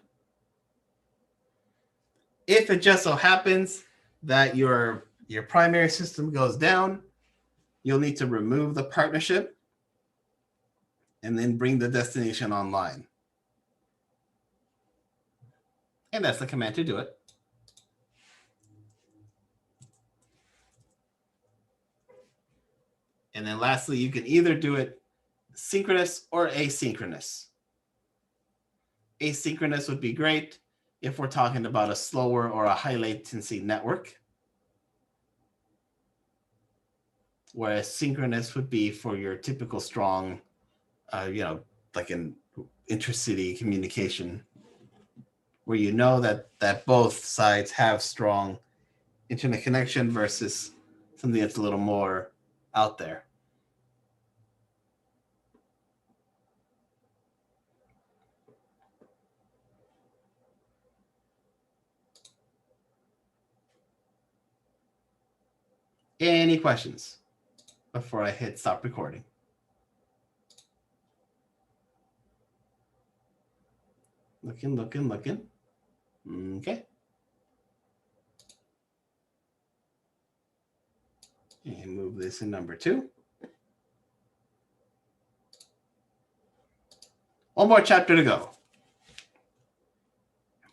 If it just so happens that your primary system goes down, you'll need to remove the partnership and then bring the destination online. And that's the command to do it. And then lastly, you can either do it synchronous or asynchronous. Asynchronous would be great if we're talking about a slower or a high latency network, whereas synchronous would be for your typical strong, like an intercity communication, where you know that both sides have strong internet connection versus something that's a little more out there. Any questions before I hit stop recording? Looking. Okay. And move this in number 2. One more chapter to go.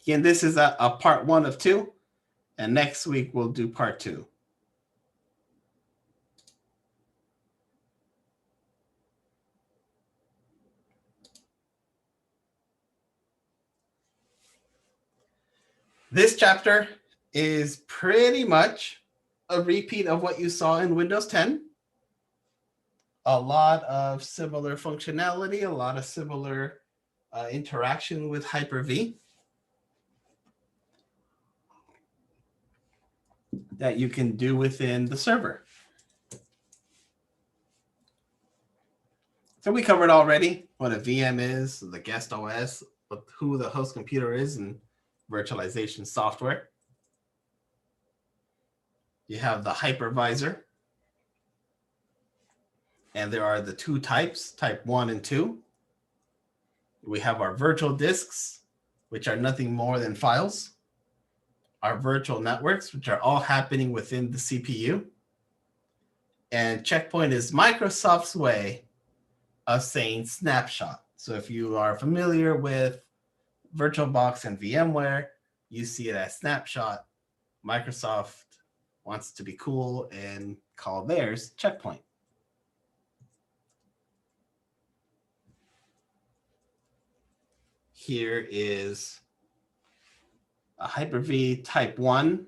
Again, this is a part 1 of 2, and next week we'll do part 2. This chapter is pretty much a repeat of what you saw in Windows 10. A lot of similar functionality, a lot of similar interaction with Hyper-V that you can do within the server. So we covered already what a VM is, the guest OS, who the host computer is, and virtualization software. You have the hypervisor. And there are the 2 types, type 1 and 2. We have our virtual disks, which are nothing more than files. Our virtual networks, which are all happening within the CPU. And checkpoint is Microsoft's way of saying snapshot. So if you are familiar with VirtualBox and VMware, you see it as snapshot. Microsoft wants to be cool and call theirs checkpoint. Here is a Hyper-V type 1,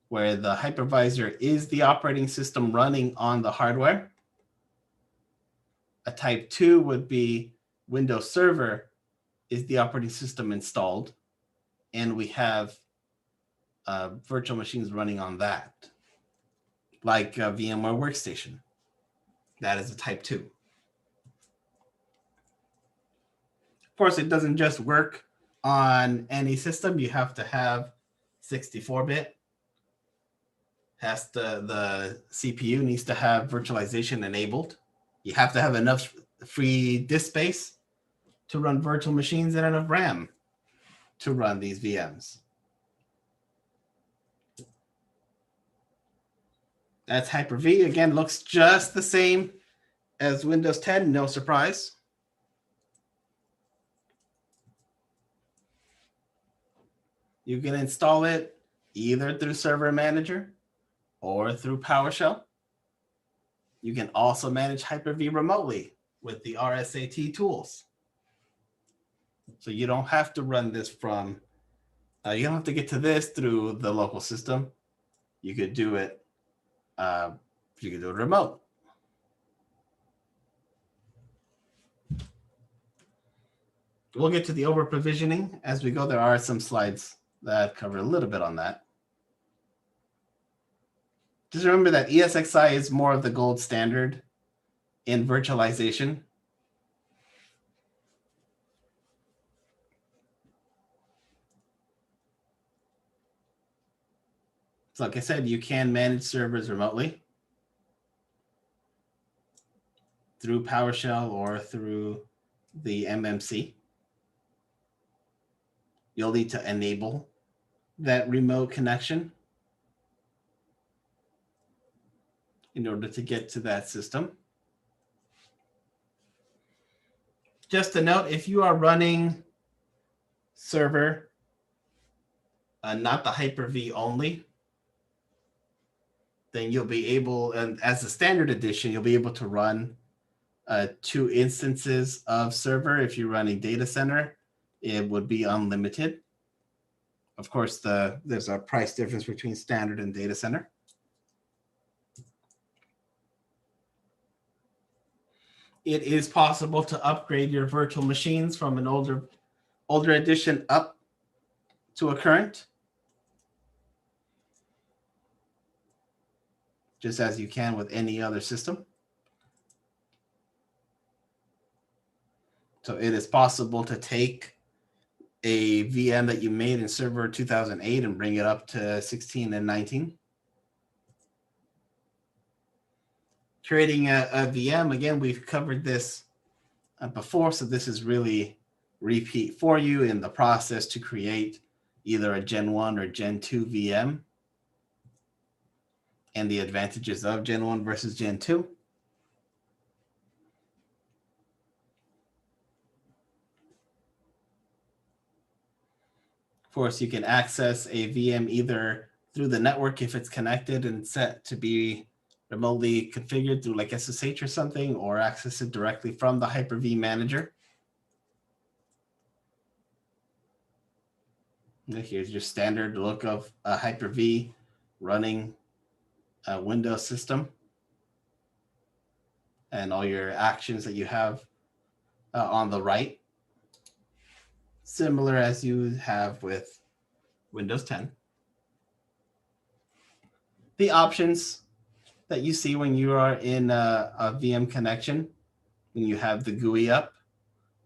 where the hypervisor is the operating system running on the hardware. A type 2 would be Windows Server is the operating system installed, and we have virtual machines running on that, like VMware Workstation. That is a type 2. Of course, it doesn't just work on any system. You have to have 64-bit. The CPU needs to have virtualization enabled. You have to have enough free disk space to run virtual machines and enough RAM to run these VMs. That's Hyper-V. Again, looks just the same as Windows 10, no surprise. You can install it either through Server Manager or through PowerShell. You can also manage Hyper-V remotely with the RSAT tools. So you don't have to run this from, you don't have to get to this through the local system. You could do it, remote. We'll get to the over provisioning as we go. There are some slides that cover a little bit on that. Just remember that ISCSI is more of the gold standard in virtualization. So like I said, you can manage servers remotely through PowerShell or through the MMC. You'll need to enable that remote connection in order to get to that system. Just a note, if you are running server, not the Hyper-V only, then you'll be able, and as a standard edition, you'll be able to run 2 instances of server. If you're running data center, it would be unlimited. Of course, there's a price difference between standard and data center. It is possible to upgrade your virtual machines from an older edition up to a current, just as you can with any other system. So it is possible to take a VM that you made in Server 2008 and bring it up to 16 and 19. Creating a VM, again, we've covered this before, so this is really repeat for you in the process to create either a Gen 1 or Gen 2 VM and the advantages of Gen 1 versus Gen 2. Of course, you can access a VM either through the network if it's connected and set to be remotely configured through like SSH or something, or access it directly from the Hyper-V manager. Here's your standard look of a Hyper-V running a Windows system and all your actions that you have on the right, similar as you have with Windows 10. The options that you see when you are in a VM connection, when you have the GUI up,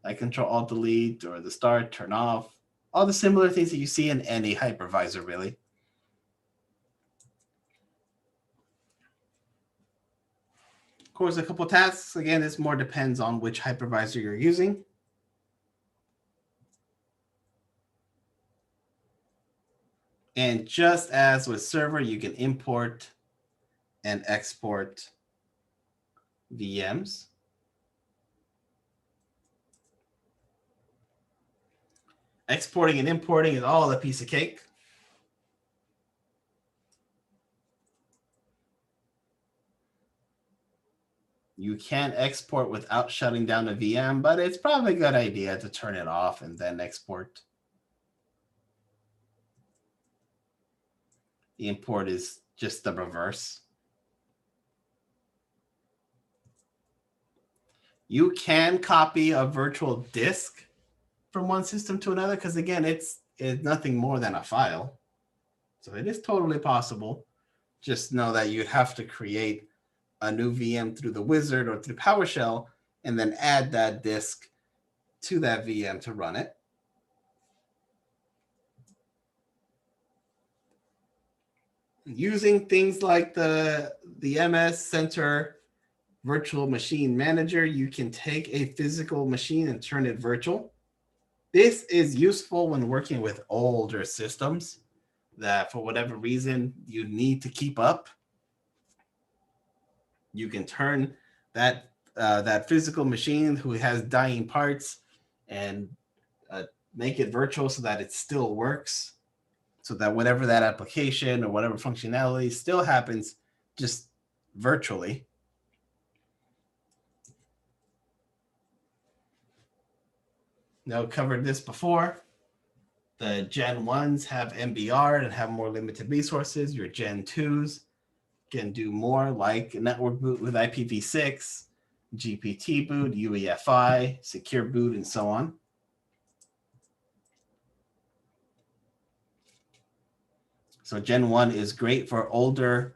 like Control-Alt-Delete or the start, turn off, all the similar things that you see in any hypervisor, really. Of course, a couple tasks. Again, this more depends on which hypervisor you're using. And just as with server, you can import and export VMs. Exporting and importing is all a piece of cake. You can export without shutting down a VM, but it's probably a good idea to turn it off and then export. The import is just the reverse. You can copy a virtual disk from one system to another because, again, it's nothing more than a file. So it is totally possible. Just know that you'd have to create a new VM through the wizard or through PowerShell and then add that disk to that VM to run it. Using things like the MS Center Virtual Machine Manager, you can take a physical machine and turn it virtual. This is useful when working with older systems that for whatever reason you need to keep up. You can turn that physical machine who has dying parts and make it virtual so that it still works, so that whatever that application or whatever functionality still happens just virtually. Now, covered this before. The Gen 1s have MBR and have more limited resources. Your Gen 2s can do more, like network boot with IPv6, GPT boot, UEFI, secure boot, and so on. So Gen 1 is great for older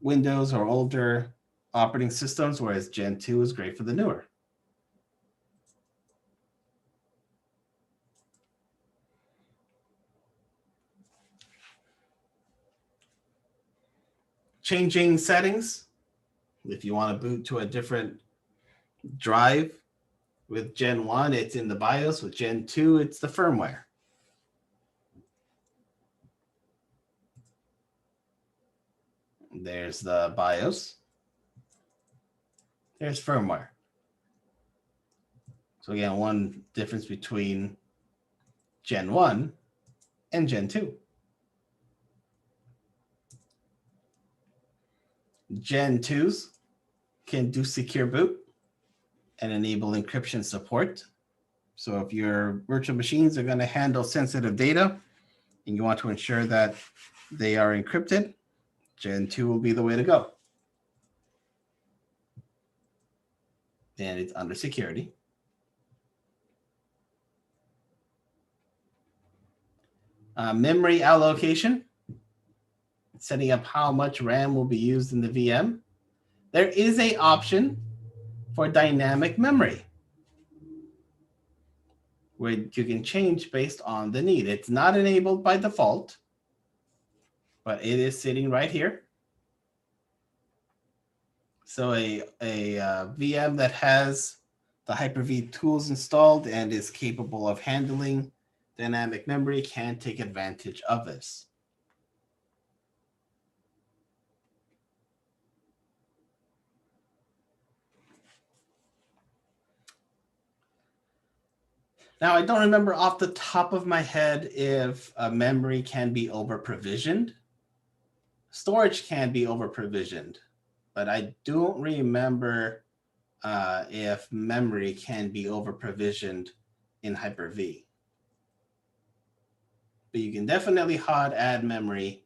Windows or older operating systems, whereas Gen 2 is great for the newer. Changing settings. If you want to boot to a different drive with Gen 1, it's in the BIOS. With Gen 2, it's the firmware. There's the BIOS. There's firmware. So again, one difference between Gen 1 and Gen 2. Gen 2s can do secure boot and enable encryption support. So if your virtual machines are going to handle sensitive data and you want to ensure that they are encrypted, Gen 2 will be the way to go. And it's under security. Memory allocation, setting up how much RAM will be used in the VM. There is an option for dynamic memory, where you can change based on the need. It's not enabled by default, but it is sitting right here. So a VM that has the Hyper-V tools installed and is capable of handling dynamic memory can take advantage of this. Now, I don't remember off the top of my head if a memory can be over-provisioned. Storage can be over-provisioned, but I don't remember if memory can be over-provisioned in Hyper-V. But you can definitely hard add memory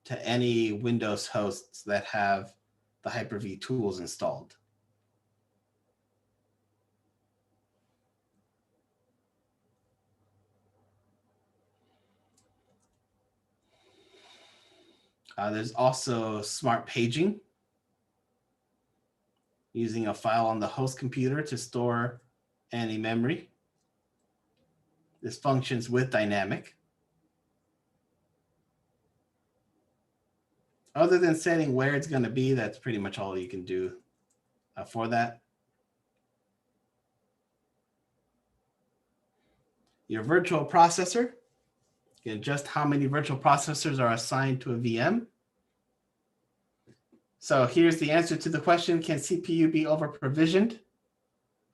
to any Windows hosts that have the Hyper-V tools installed. There's also smart paging, using a file on the host computer to store any memory. This functions with dynamic. Other than setting where it's going to be, that's pretty much all you can do for that. Your virtual processor, you can adjust how many virtual processors are assigned to a VM. So here's the answer to the question: can CPU be over-provisioned?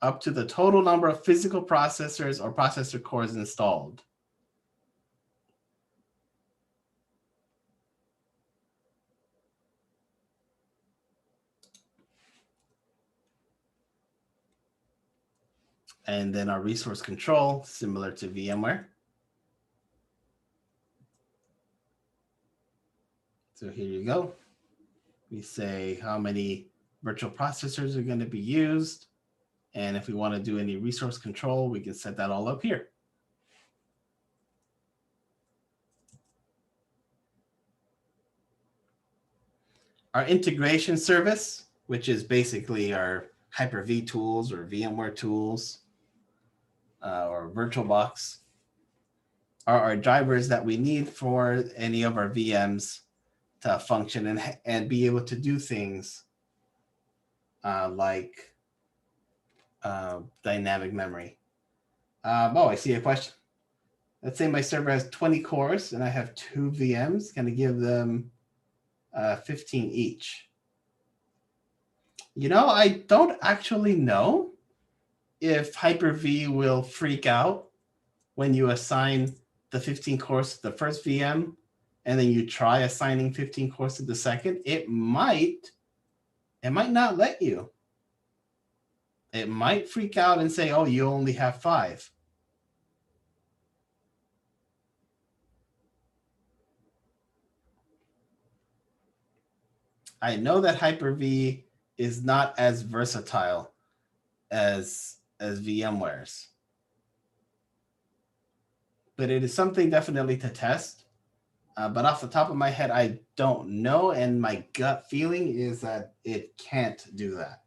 Up to the total number of physical processors or processor cores installed. And then our resource control, similar to VMware. So here you go. We say how many virtual processors are going to be used. And if we want to do any resource control, we can set that all up here. Our integration service, which is basically our Hyper-V tools or VMware tools or VirtualBox, are our drivers that we need for any of our VMs to function and be able to do things like dynamic memory. Oh, I see a question. Let's say my server has 20 cores and I have 2 VMs. Can I give them 15 each? You know, I don't actually know if Hyper-V will freak out when you assign the 15 cores to the first VM and then you try assigning 15 cores to the second. It might not let you. It might freak out and say, oh, you only have 5. I know that Hyper-V is not as versatile as VMware's, but it is something definitely to test. But off the top of my head, I don't know, and my gut feeling is that it can't do that.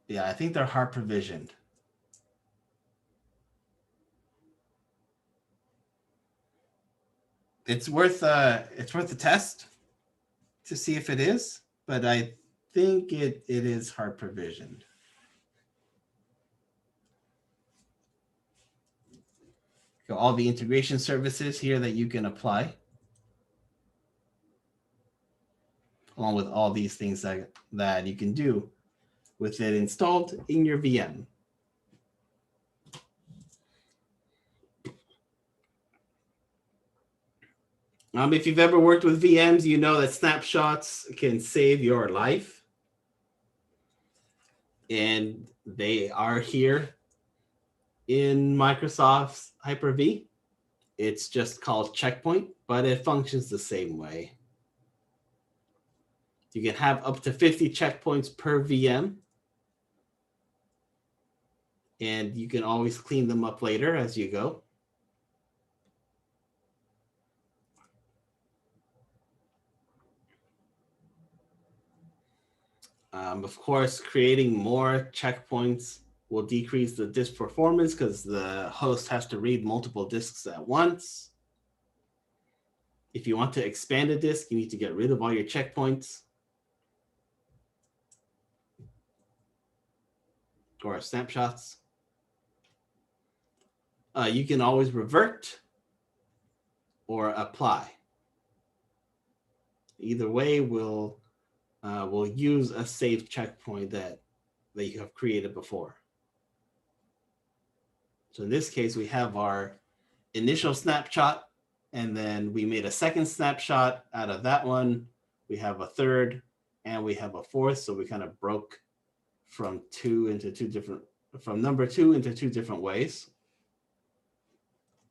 Yeah, I think they're hard provisioned. It's worth a test to see if it is, but I think it is hard provisioned. So all the integration services here that you can apply, along with all these things that you can do with it installed in your VM. If you've ever worked with VMs, you know that snapshots can save your life. And they are here in Microsoft's Hyper-V. It's just called Checkpoint, but it functions the same way. You can have up to 50 checkpoints per VM. And you can always clean them up later as you go. Of course, creating more checkpoints will decrease the disk performance because the host has to read multiple disks at once. If you want to expand a disk, you need to get rid of all your checkpoints or snapshots. You can always revert or apply. Either way, we'll use a saved checkpoint that you have created before. So in this case, we have our initial snapshot, and then we made a second snapshot out of that one. We have a third, and we have a fourth. So we kind of broke from number 2 into 2 different ways.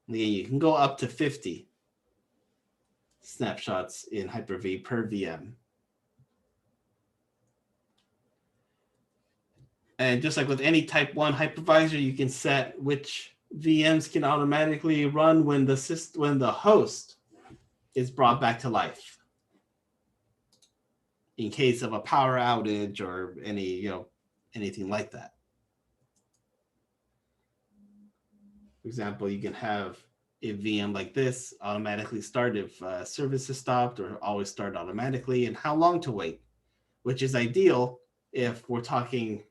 And again, you can go up to 50 snapshots in Hyper-V per VM. And just like with any type 1 hypervisor, you can set which VMs can automatically run when the host is brought back to life in case of a power outage or anything like that. For example, you can have a VM like this automatically start if service is stopped, or always start automatically, and how long to wait, which is ideal if we're talking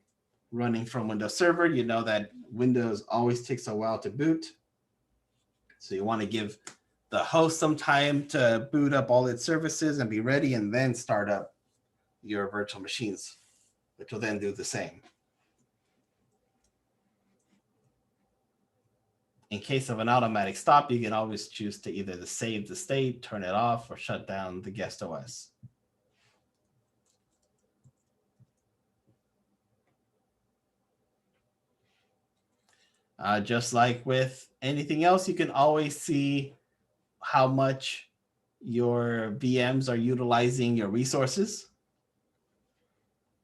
running from Windows Server. You know that Windows always takes a while to boot. So you want to give the host some time to boot up all its services and be ready, and then start up your virtual machines, which will then do the same. In case of an automatic stop, you can always choose to either save the state, turn it off, or shut down the guest OS. Just like with anything else, you can always see how much your VMs are utilizing your resources,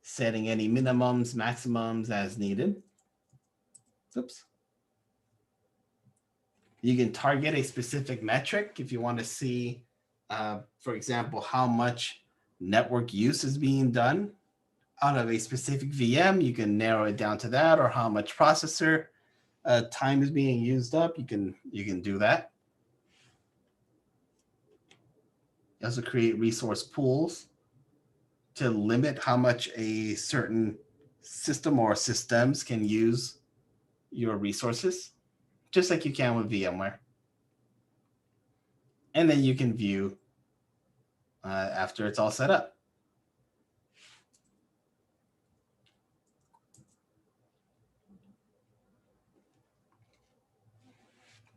setting any minimums, maximums as needed. Oops. You can target a specific metric if you want to see, for example, how much network use is being done out of a specific VM. You can narrow it down to that, or how much processor time is being used up. You can do that. You also create resource pools to limit how much a certain system or systems can use your resources, just like you can with VMware. And then you can view after it's all set up.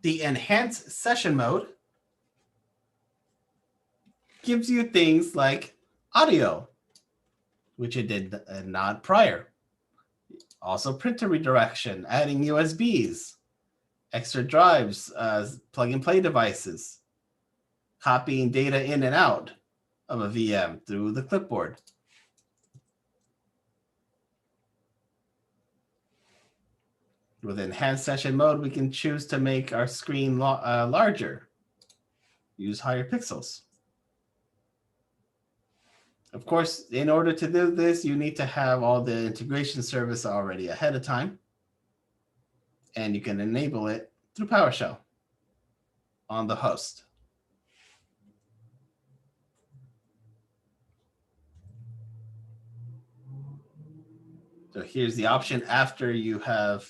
The enhanced session mode gives you things like audio, which it did not prior. Also printer redirection, adding USBs, extra drives, plug and play devices, copying data in and out of a VM through the clipboard. With enhanced session mode, we can choose to make our screen larger, use higher pixels. Of course, in order to do this, you need to have all the integration service already ahead of time, and you can enable it through PowerShell on the host. So here's the option after you have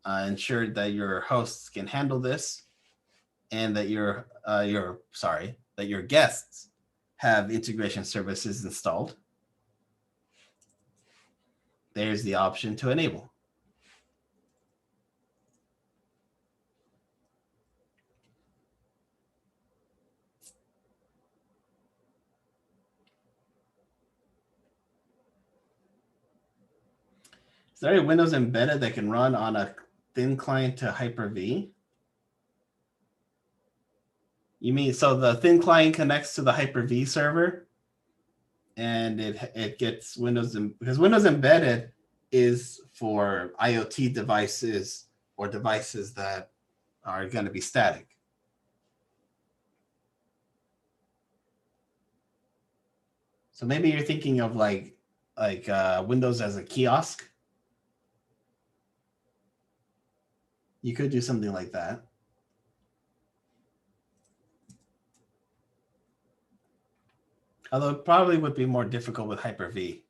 ensured that your hosts can handle this, and that your guests have integration services installed. There's the option to enable. Is there a Windows embedded that can run on a thin client to Hyper-V? You mean, so the thin client connects to the Hyper-V server, and it gets Windows, because Windows embedded is for IoT devices or devices that are going to be static. So maybe you're thinking of like Windows as a kiosk. You could do something like that. Although it probably would be more difficult with Hyper-V.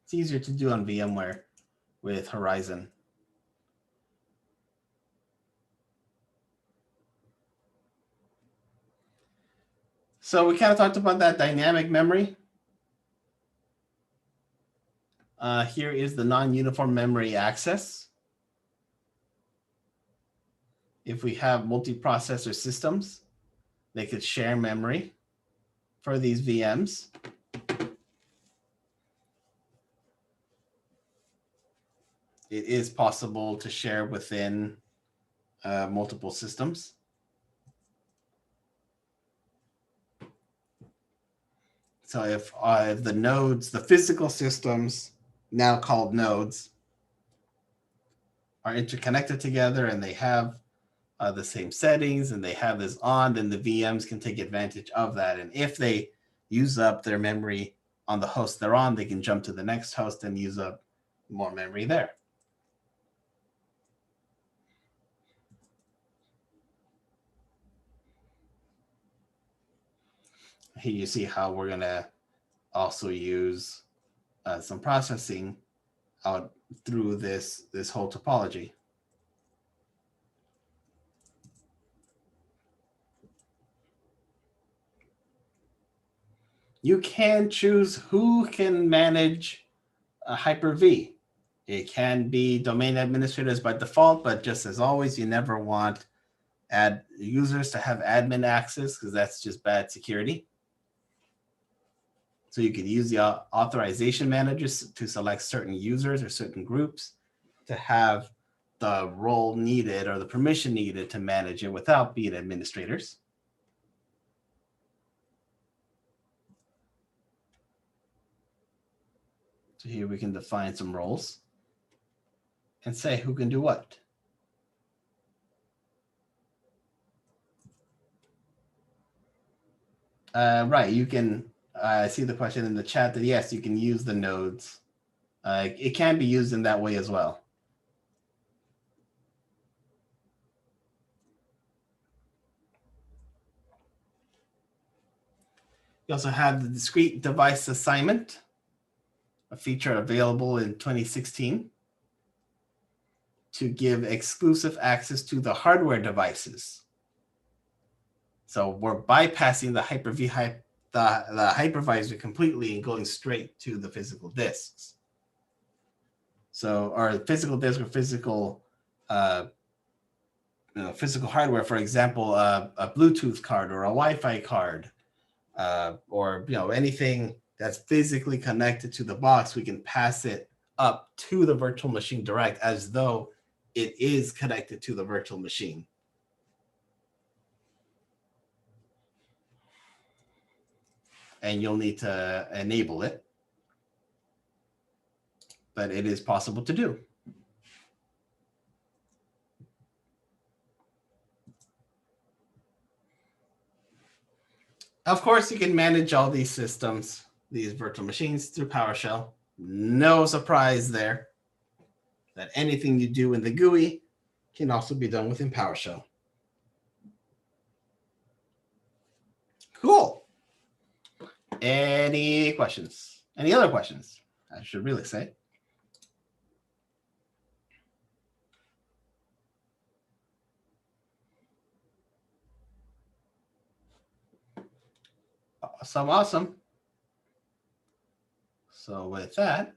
It's easier to do on VMware with Horizon. So we kind of talked about that dynamic memory. Here is the non-uniform memory access. If we have multiprocessor systems, they could share memory for these VMs. It is possible to share within multiple systems. So if the nodes, the physical systems, now called nodes, are interconnected together and they have the same settings and they have this on, then the VMs can take advantage of that. And if they use up their memory on the host they're on, they can jump to the next host and use up more memory there. Here you see how we're going to also use some processing out through this whole topology. You can choose who can manage a Hyper-V. It can be domain administrators by default, but just as always, you never want users to have admin access because that's just bad security. So you could use the authorization managers to select certain users or certain groups to have the role needed or the permission needed to manage it without being administrators. So here we can define some roles and say who can do what. Right, you can see the question in the chat that yes, you can use the nodes. It can be used in that way as well. You also have the discrete device assignment, a feature available in 2016 to give exclusive access to the hardware devices. So we're bypassing the Hyper-V the hypervisor completely and going straight to the physical disks. So, or physical disk or physical physical hardware, for example, a Bluetooth card or a Wi-Fi card, or anything that's physically connected to the box, we can pass it up to the virtual machine direct as though it is connected to the virtual machine. And you'll need to enable it, but it is possible to do. Of course, you can manage all these systems, these virtual machines, through PowerShell. No surprise there that anything you do in the GUI can also be done within PowerShell. Cool. Any questions? Any other questions? I should really say. Awesome. So with that,